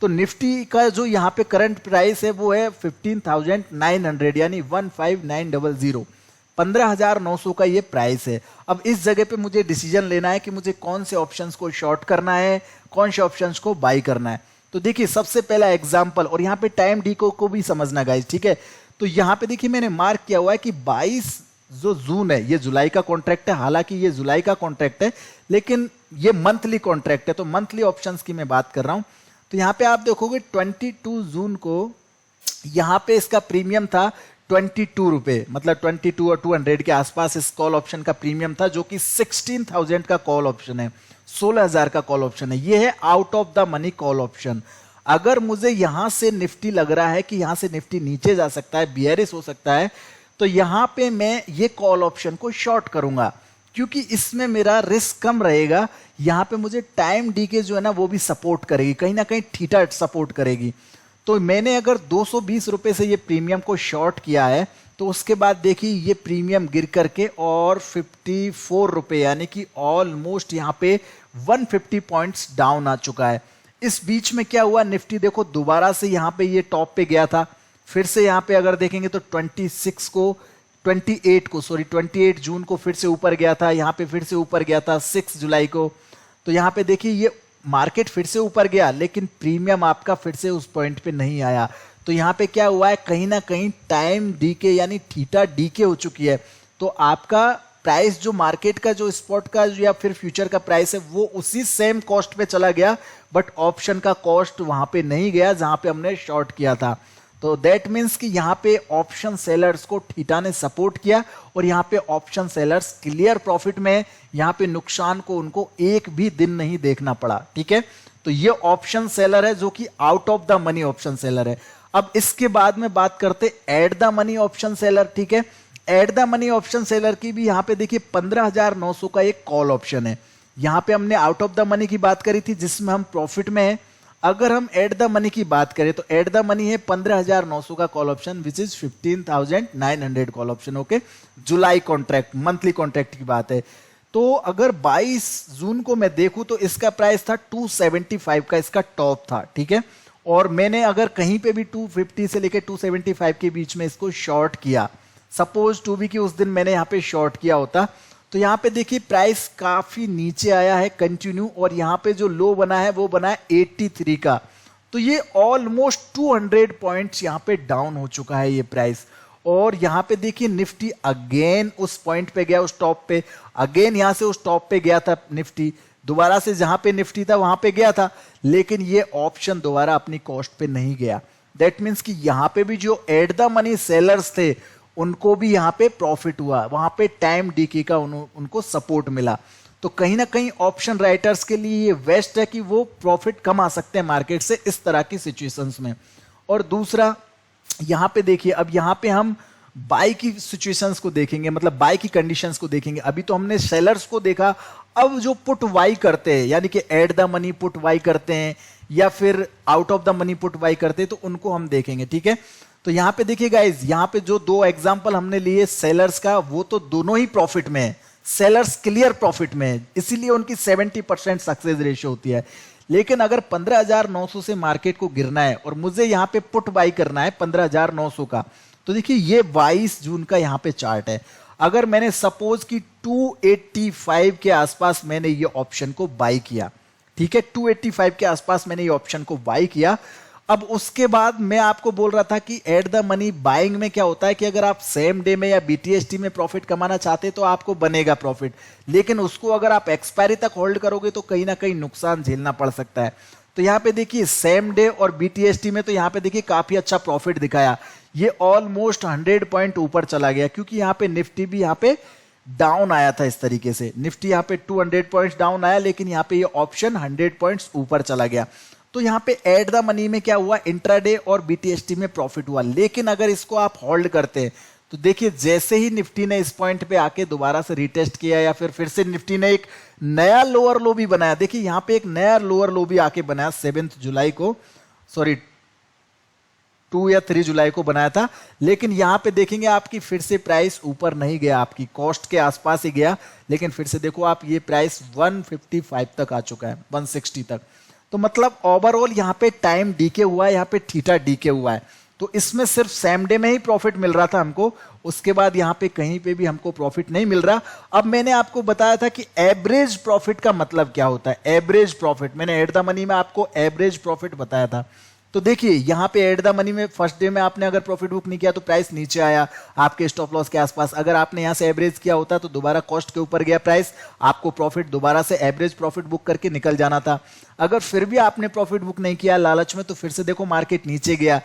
तो निफ्टी का जो यहाँ पे करंट प्राइस है वो है 15,900 यानी 15,900, 15,900 का ये प्राइस है। अब इस जगह पे मुझे डिसीजन लेना है कि मुझे कौन से ऑप्शंस को शॉर्ट करना है, कौन से ऑप्शंस को बाई करना है। तो देखिए सबसे पहला एग्जांपल, और यहाँ पे टाइम डीको को भी समझना गाइस, ठीक है। तो यहाँ पे देखिए मैंने मार्क किया हुआ है कि 22 जो जून है, ये जुलाई का कॉन्ट्रैक्ट है, हालांकि ये जुलाई का कॉन्ट्रैक्ट है लेकिन ये मंथली कॉन्ट्रैक्ट है, तो मंथली ऑप्शंस की मैं बात कर रहा हूं। तो यहाँ पे आप देखोगे 22 जून को यहाँ पे इसका प्रीमियम था 22 रुपए, मतलब 22 और 200 के आसपास इस कॉल ऑप्शन का प्रीमियम था, जो कि 16,000 का कॉल ऑप्शन है, 16,000 का कॉल ऑप्शन है। ये है out of the money call option. अगर मुझे यहां से निफ्टी लग रहा है कि यहां से निफ्टी नीचे जा सकता है, बियरिश हो सकता है, तो यहां पे मैं ये कॉल ऑप्शन को शॉर्ट करूंगा, क्योंकि इसमें मेरा रिस्क कम रहेगा। यहां पे मुझे टाइम डीके जो है ना वो भी सपोर्ट करेगी, कहीं ना कहीं थीटा सपोर्ट करेगी। तो मैंने अगर 220 रुपए से ये प्रीमियम को शॉर्ट किया है, तो उसके बाद देखिए ये प्रीमियम गिर करके और 54 रुपए यानी कि ऑलमोस्ट यहाँ पे 150 पॉइंट्स डाउन आ चुका है। इस बीच में क्या हुआ, निफ्टी देखो दोबारा से यहाँ पे ये टॉप पे गया था, फिर से यहाँ पे अगर देखेंगे तो 28 जून को फिर से ऊपर गया था, यहाँ पे फिर से ऊपर गया था 6 जुलाई को। तो यहाँ पे देखिए ये मार्केट फिर से ऊपर गया, लेकिन प्रीमियम आपका फिर से उस पॉइंट पे नहीं आया। तो यहाँ पे क्या हुआ है, कहीं ना कहीं टाइम डीके यानी थीटा डीके हो चुकी है। तो आपका प्राइस जो मार्केट का जो स्पॉट का या फिर फ्यूचर का प्राइस है वो उसी सेम कॉस्ट पे चला गया, बट ऑप्शन का कॉस्ट वहां पे नहीं गया जहां पे हमने शॉर्ट किया था। तो दैट मीन्स कि यहाँ पे ऑप्शन सेलर्स को थीटा ने सपोर्ट किया और यहाँ पे ऑप्शन सेलर्स क्लियर प्रॉफिट में, यहाँ पे नुकसान को उनको एक भी दिन नहीं देखना पड़ा। ठीक है, तो ये ऑप्शन सेलर है जो कि out of the money option seller है। अब इसके बाद में बात करते eight the money option seller. ठीक है, eight the money option seller की भी यहाँ पे देखिए 15,900 का एक कॉल ऑप्शन है। यहाँ पे हमने आउट ऑफ द मनी की बात करी थी जिसमें हम प्रॉफिट में है। अगर हम एट द मनी की बात करें तो एट द मनी है 15,900 का call option which is 15,900 call option. Okay, July contract, monthly contract की बात है। तो अगर 22 जून को मैं देखूं तो इसका प्राइस था 275 का, इसका टॉप था। ठीक है, और मैंने अगर कहीं पे भी 250 से लेकर 275 के बीच में इसको शॉर्ट किया, सपोज टू बी कि उस दिन मैंने यहाँ पे शॉर्ट किया होता, तो यहाँ पे देखिए प्राइस काफी नीचे आया है कंटिन्यू, और यहाँ पे जो लो बना है वो बना है 83 का। तो ये ऑलमोस्ट 200 पॉइंट्स यहाँ पे डाउन हो चुका है ये प्राइस। और यहाँ पे देखिए निफ्टी अगेन उस पॉइंट पे गया, उस टॉप पे, अगेन यहाँ से उस टॉप पे गया था निफ्टी, दोबारा से जहां पे निफ्टी था वहां पे गया था, लेकिन ये ऑप्शन दोबारा अपनी कॉस्ट पे नहीं गया। दैट मीन्स कि यहाँ पे भी जो एट द मनी सेलर्स थे उनको भी यहाँ पे प्रॉफिट हुआ, वहां पे टाइम डीके का उनको सपोर्ट मिला। तो कहीं ना कहीं ऑप्शन राइटर्स के लिए ये बेस्ट है कि वो प्रॉफिट कमा सकते हैं मार्केट से इस तरह की सिचुएशंस में। और दूसरा यहाँ पे देखिए, अब यहाँ पे हम बाई की सिचुएशंस को देखेंगे, मतलब बाई की कंडीशंस को देखेंगे। अभी तो हमने सेलर्स को देखा, अब जो पुट वाई करते हैं यानी कि एट द मनी पुट वाई करते हैं या फिर out of the money put वाई करते हैं, तो उनको हम देखेंगे। ठीक है, तो यहाँ पे देखिए गाइज, यहाँ पे जो दो एग्जांपल हमने लिए सेलर्स का, वो तो दोनों ही प्रॉफिट में है, सेलर्स क्लियर प्रॉफिट में है, इसीलिए उनकी 70% सक्सेस रेशियो होती है। लेकिन अगर 15,900 से मार्केट को गिरना है और मुझे यहाँ पे पुट बाई करना है 15,900 का, तो देखिए ये 22 जून का यहाँ पे चार्ट है। अगर मैंने सपोज कि 285 के आसपास मैंने ये ऑप्शन को बाई किया, ठीक है, 285 के आसपास मैंने ये ऑप्शन को बाई किया। अब उसके बाद मैं आपको बोल रहा था कि एट द मनी बाइंग में क्या होता है कि अगर आप सेम डे में या बीटीएसटी में प्रॉफिट कमाना चाहते तो आपको बनेगा प्रॉफिट, लेकिन उसको अगर आप एक्सपायरी तक होल्ड करोगे तो कहीं ना कहीं नुकसान झेलना पड़ सकता है। तो यहाँ पे देखिए सेम डे और बीटीएसटी में तो यहाँ पे देखिए काफी अच्छा प्रॉफिट दिखाया, ये ऑलमोस्ट 100 पॉइंट ऊपर चला गया, क्योंकि यहाँ पे निफ्टी भी यहाँ पे डाउन आया था। इस तरीके से निफ्टी यहाँ पे 200 पॉइंट्स डाउन आया, लेकिन यहाँ पे ये ऑप्शन 100 पॉइंट्स ऊपर चला गया। तो यहाँ पे एट द मनी में क्या हुआ, इंट्राडे और बीटीएसटी में प्रॉफिट हुआ। लेकिन अगर इसको आप होल्ड करते हैं तो देखिए जैसे ही निफ्टी ने इस पॉइंट पे आके दोबारा से रिटेस्ट किया या फिर से निफ्टी ने एक नया लोअर लो भी बनाया, देखिए यहाँ पे एक नया लोअर लो भी आके बनाया 7 जुलाई को, सॉरी 2 या 3 जुलाई को बनाया था। लेकिन यहाँ पे देखेंगे आपकी फिर से प्राइस ऊपर नहीं गया, आपकी कॉस्ट के आसपास ही गया, लेकिन फिर से देखो आप ये प्राइस 155 तक आ चुका है, 160 तक। तो मतलब ओवरऑल यहाँ पे टाइम डीके हुआ है, यहाँ पे थीटा डीके हुआ है। तो इसमें सिर्फ सेम डे में ही प्रॉफिट मिल रहा था हमको, उसके बाद यहाँ पे कहीं पे भी हमको प्रॉफिट नहीं मिल रहा। अब मैंने आपको बताया था कि एवरेज प्रॉफिट का मतलब क्या होता है, एवरेज प्रॉफिट, मैंने एट द मनी में आपको एवरेज प्रॉफिट बताया था। तो देखिए यहाँ पे एट द मनी में फर्स्ट डे में आपने अगर प्रॉफिट बुक नहीं किया तो प्राइस नीचे आया आपके स्टॉप लॉस के आसपास। अगर आपने यहाँ से एवरेज किया होता तो दोबारा कॉस्ट के ऊपर गया प्राइस, आपको प्रॉफिट दोबारा से एवरेज प्रॉफिट बुक करके निकल जाना था। अगर फिर भी आपने प्रॉफिट बुक नहीं किया लालच में, तो फिर से देखो मार्केट नीचे गया,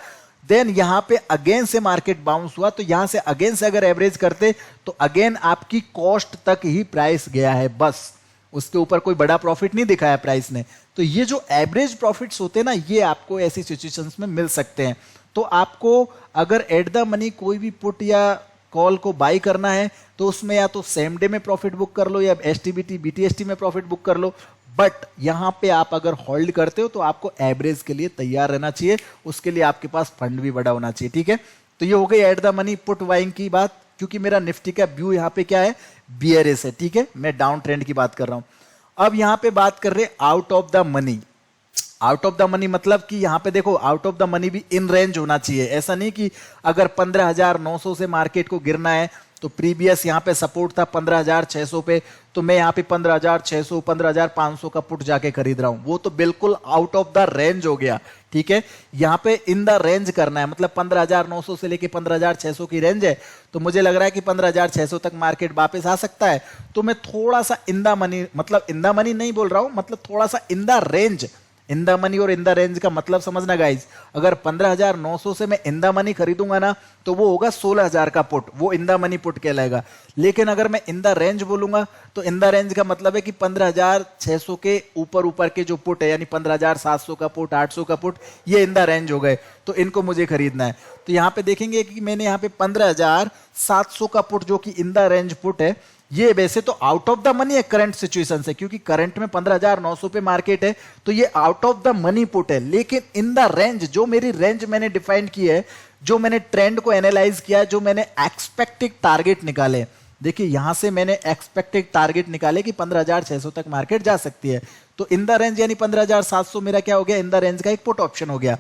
देन यहाँ पे अगेन से मार्केट बाउंस हुआ, तो यहाँ से अगेन से अगर एवरेज करते तो अगेन आपकी कॉस्ट तक ही प्राइस गया है, बस उसके ऊपर कोई बड़ा प्रॉफिट नहीं दिखाया प्राइस ने। तो ये जो एवरेज प्रॉफिट्स होते हैं ना, ये आपको ऐसी सिचुएशंस में मिल सकते हैं। तो आपको अगर एट द मनी कोई भी पुट या कॉल को बाई करना है तो उसमें या तो सेम डे में प्रॉफिट बुक कर लो या एसटीबीटी बीटीएसटी में प्रॉफिट बुक कर लो, बट यहां पे आप अगर होल्ड करते हो तो आपको एवरेज के लिए तैयार रहना चाहिए, उसके लिए आपके पास फंड भी बड़ा होना चाहिए। ठीक है, तो ये हो गई eight the money put buying की बात, क्योंकि मेरा निफ्टी का व्यू यहाँ पे क्या है, बियरिश है। ठीक है, मैं डाउन ट्रेंड की बात कर रहा हूं। अब यहाँ पे बात कर रहे out of the money. Out of the money मतलब कि यहाँ पे देखो आउट ऑफ द मनी भी इन रेंज होना चाहिए, ऐसा नहीं कि अगर 15,900 से मार्केट को गिरना है तो प्रीवियस यहाँ पे सपोर्ट था 15,600 पे, तो मैं यहाँ पे 15,600 15,500 का पुट जाके खरीद रहा हूं, वो तो बिल्कुल आउट ऑफ द रेंज हो गया। ठीक है, यहाँ पे इन द रेंज करना है, मतलब 15,900 से लेके 15,600 की रेंज है, तो मुझे लग रहा है कि 15,600 तक मार्केट वापस आ सकता है। तो मैं थोड़ा सा इन द मनी, मतलब इन द मनी नहीं बोल रहा हूं, मतलब थोड़ा सा in the range in the money और इन द रेंज का मतलब समझना गाइज, अगर 15,900 से मैं इन द मनी खरीदूंगा ना तो वो होगा 16,000 का पुट, वो इन द मनी पुट कहलाएगा। लेकिन अगर मैं इन द रेंज बोलूंगा तो इन द रेंज का मतलब है कि 15,600 के ऊपर ऊपर के जो पुट है, यानी 15,700 का पुट, 800 का पुट, ये इन द रेंज हो गए, तो इनको मुझे खरीदना है। तो यहाँ पे देखेंगे कि मैंने यहाँ पे 15,700 का पुट जो कि इन द रेंज पुट है, ये वैसे तो आउट ऑफ द मनी है करंट सिचुएशन से, क्योंकि करंट में 15,900 पे मार्केट है, तो ये out of the money put है। लेकिन इन द रेंज, जो मेरी रेंज मैंने डिफाइन की है, जो मैंने ट्रेंड को एनालाइज किया, जो मैंने एक्सपेक्टेड टारगेट निकाले, देखिए यहां से मैंने एक्सपेक्टेड टारगेट निकाले कि 15,600 तक मार्केट जा सकती है। तो इन द रेंज यानी 15,700 मेरा क्या हो गया, इन द रेंज का एक पुट ऑप्शन हो गया।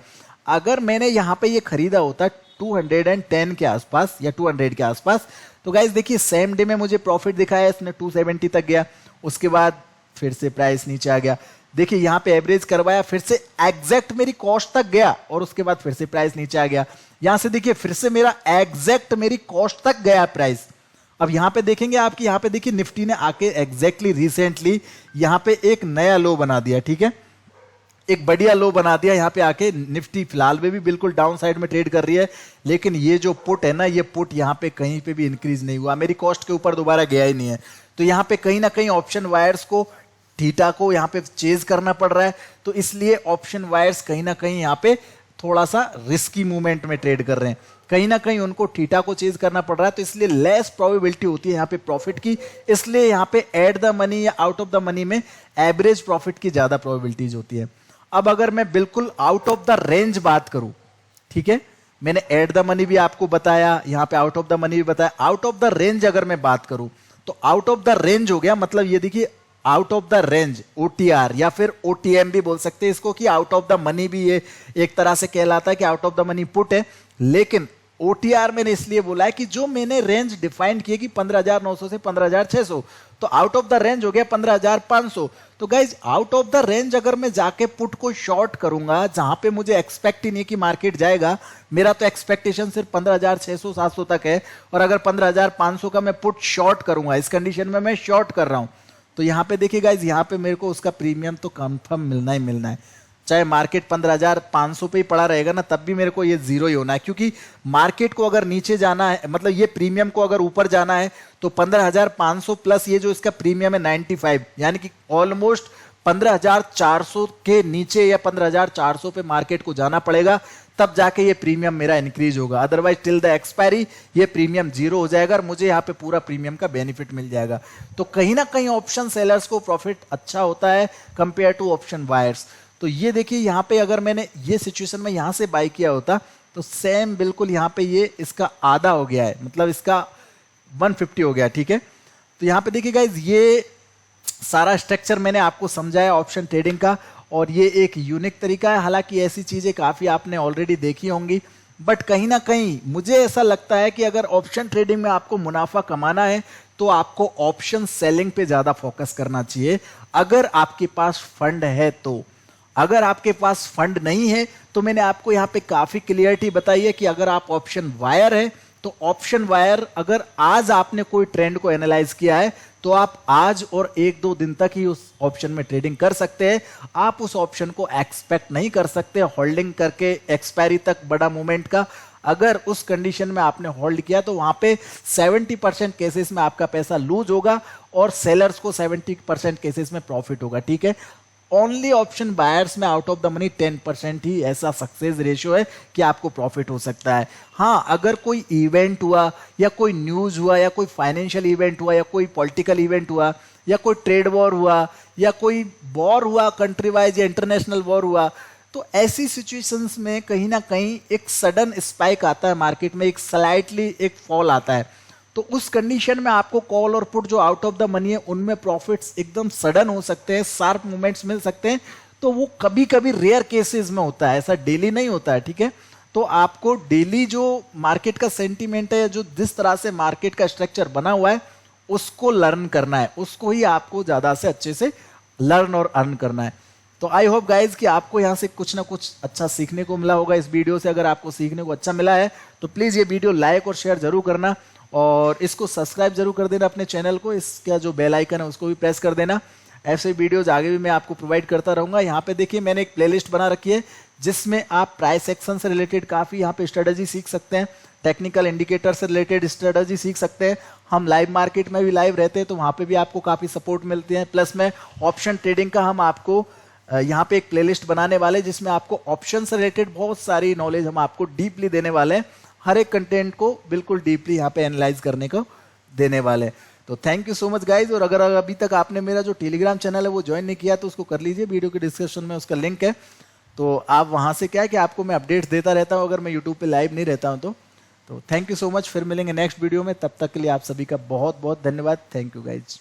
अगर मैंने यहां पे ये खरीदा होता 210 के आसपास या 200 के आसपास, तो गाइज देखिए सेम डे में मुझे प्रॉफिट दिखाया, इसने 270 तक गया, उसके बाद फिर से प्राइस नीचे आ गया। देखिए यहां पे एवरेज करवाया, फिर से एग्जैक्ट मेरी कॉस्ट तक गया और उसके बाद फिर से प्राइस नीचे आ गया। यहां से देखिए फिर से मेरा एग्जैक्ट मेरी कॉस्ट तक गया प्राइस। अब यहां पे देखेंगे आपकी, यहां पे देखिए निफ्टी ने आके एग्जैक्टली रिसेंटली यहां पे एक नया लो बना दिया, ठीक है, एक बढ़िया लो बना दिया। यहाँ पे आके निफ्टी फिलहाल में भी बिल्कुल डाउन साइड में ट्रेड कर रही है, लेकिन ये जो पुट है ना, ये पुट यहाँ पे कहीं पे भी इंक्रीज नहीं हुआ, मेरी कॉस्ट के ऊपर दोबारा गया ही नहीं है। तो यहाँ पे कहीं ना कहीं ऑप्शन वायर्स को, थीटा को यहाँ पे चेज करना पड़ रहा है, तो इसलिए ऑप्शन वायर्स कहीं ना कहीं यहाँ पे थोड़ा सा रिस्की मूवमेंट में ट्रेड कर रहे हैं, कहीं ना कहीं उनको थीटा को चेज करना पड़ रहा है, तो इसलिए लेस प्रोबेबिलिटी होती है यहाँ पे प्रॉफिट की, इसलिए यहाँ पे एट द मनी या आउट ऑफ द मनी में एवरेज प्रॉफिट की ज्यादा प्रोबेबिलिटीज होती है। अब अगर मैं बिल्कुल आउट ऑफ द रेंज बात करूं, ठीक है, मैंने एट द मनी भी आपको बताया, यहां पे आउट ऑफ द मनी भी बताया, आउट ऑफ द रेंज अगर मैं बात करूं तो आउट ऑफ द रेंज हो गया, मतलब ये देखिए out of the range, OTR या फिर ओटीएम भी बोल सकते हैं इसको, कि आउट ऑफ द मनी भी ये एक तरह से कहलाता है कि out of the money put है। लेकिन ओटीआर मैंने इसलिए बोला है कि जो मैंने रेंज डिफाइन किए कि 15,900 से 15,600, तो आउट ऑफ द रेंज हो गया 15,500। तो guys out of the range अगर मैं जाके पुट को शॉर्ट करूंगा, जहां पे मुझे एक्सपेक्ट ही नहीं कि मार्केट जाएगा, मेरा तो एक्सपेक्टेशन सिर्फ 15,600-700 तक है, और अगर 15,500 का मैं पुट शॉर्ट करूंगा, इस कंडीशन में मैं शॉर्ट कर रहा हूं, तो यहां पे देखिए गाइज, यहां पे मेरे को उसका प्रीमियम तो कंफर्म मिलना ही मिलना है, चाहे मार्केट 15,500 पे ही पड़ा रहेगा ना, तब भी मेरे को ये जीरो ही होना है, क्योंकि मार्केट को अगर नीचे जाना है, मतलब ये प्रीमियम को अगर ऊपर जाना है, तो 15,500 प्लस ये जो इसका प्रीमियम है 95, यानी कि ऑलमोस्ट 15,400 के नीचे या 15,400 पे मार्केट को जाना पड़ेगा, तब जाके ये प्रीमियम मेरा इंक्रीज होगा। अदरवाइज टिल द एक्सपायरी ये प्रीमियम जीरो हो जाएगा और मुझे यहाँ पे पूरा प्रीमियम का बेनिफिट मिल जाएगा। तो कहीं ना कहीं ऑप्शन सेलर्स को प्रॉफिट अच्छा होता है कंपेयर टू ऑप्शन बायर्स। तो ये देखिए यहाँ पे अगर मैंने ये सिचुएशन में यहाँ से बाय किया होता तो सेम बिल्कुल यहाँ पे ये इसका आधा हो गया है, मतलब इसका 150 हो गया, ठीक है। तो यहाँ पे देखिए गाइज, ये सारा स्ट्रक्चर मैंने आपको समझाया ऑप्शन ट्रेडिंग का, और ये एक यूनिक तरीका है। हालांकि ऐसी चीजें काफी आपने ऑलरेडी देखी होंगी, बट कहीं ना कहीं मुझे ऐसा लगता है कि अगर ऑप्शन ट्रेडिंग में आपको मुनाफा कमाना है तो आपको ऑप्शन सेलिंग पे ज्यादा फोकस करना चाहिए, अगर आपके पास फंड है तो। अगर आपके पास फंड नहीं है तो मैंने आपको यहाँ पे काफी क्लियरिटी बताई है कि अगर आप ऑप्शन वायर है तो ऑप्शन वायर, अगर आज आपने कोई ट्रेंड को एनालाइज किया है तो आप आज और 1-2 दिन तक ही उस ऑप्शन में ट्रेडिंग कर सकते हैं। आप उस ऑप्शन को एक्सपेक्ट नहीं कर सकते होल्डिंग करके एक्सपायरी तक बड़ा मूवमेंट का। अगर उस कंडीशन में आपने होल्ड किया तो वहां पे 70% केसेस में आपका पैसा लूज होगा और सेलर्स को 70% केसेस में प्रॉफिट होगा, ठीक है। ओनली ऑप्शन बायर्स में आउट ऑफ द मनी 10% ही ऐसा सक्सेस रेशियो है कि आपको प्रॉफिट हो सकता है। हाँ, अगर कोई इवेंट हुआ या कोई न्यूज हुआ या कोई फाइनेंशियल इवेंट हुआ या कोई पॉलिटिकल इवेंट हुआ या कोई ट्रेड वॉर हुआ या कोई वॉर हुआ कंट्री वाइज या इंटरनेशनल वॉर हुआ, तो ऐसी सिचुएशंस में कहीं ना कहीं एक सडन स्पाइक आता है मार्केट में, एक स्लाइटली एक फॉल आता है। तो उस कंडीशन में आपको कॉल और पुट जो आउट ऑफ द मनी है उनमें प्रॉफिट्स एकदम सडन हो सकते हैं, शार्प मूवमेंट्स मिल सकते हैं। तो वो कभी कभी रेयर केसेस में होता है, ऐसा डेली नहीं होता है, ठीक है। तो आपको डेली जो मार्केट का सेंटीमेंट है, जो जिस तरह से मार्केट का स्ट्रक्चर बना हुआ है उसको लर्न करना है, उसको ही आपको ज्यादा से अच्छे से लर्न और अर्न करना है। तो आई होप गाइज कि आपको यहाँ से कुछ ना कुछ अच्छा सीखने को मिला होगा इस वीडियो से। अगर आपको सीखने को अच्छा मिला है तो प्लीज ये वीडियो लाइक और शेयर जरूर करना और इसको सब्सक्राइब जरूर कर देना अपने चैनल को, इसका जो बेल आइकन है उसको भी प्रेस कर देना। ऐसे वीडियोज आगे भी मैं आपको प्रोवाइड करता रहूंगा। यहाँ पे देखिए मैंने एक प्लेलिस्ट बना रखी है जिसमें आप प्राइस एक्शन से रिलेटेड काफ़ी यहाँ पे स्ट्रेटजी सीख सकते हैं, टेक्निकल इंडिकेटर से रिलेटेड स्ट्रेटजी सीख सकते हैं। हम लाइव मार्केट में भी लाइव रहते हैं तो वहाँ पे भी आपको काफ़ी सपोर्ट मिलती है। प्लस में ऑप्शन ट्रेडिंग का हम आपको यहाँ पे एक प्लेलिस्ट बनाने वाले जिसमें आपको ऑप्शन से रिलेटेड बहुत सारी नॉलेज हम आपको डीपली देने वाले हैं। हर एक कंटेंट को बिल्कुल डीपली यहाँ पे एनालाइज करने को देने वाले हैं। तो thank you so much guys. और अगर अभी तक आपने मेरा जो टेलीग्राम चैनल है वो ज्वाइन नहीं किया तो उसको कर लीजिए, वीडियो के डिस्क्रिप्शन में उसका लिंक है। तो आप वहाँ से क्या है कि आपको मैं अपडेट्स देता रहता हूँ अगर मैं यूट्यूब पे लाइव नहीं रहता हूँ तो थैंक यू सो मच। फिर मिलेंगे नेक्स्ट वीडियो में, तब तक के लिए आप सभी का बहुत बहुत धन्यवाद। Thank you guys.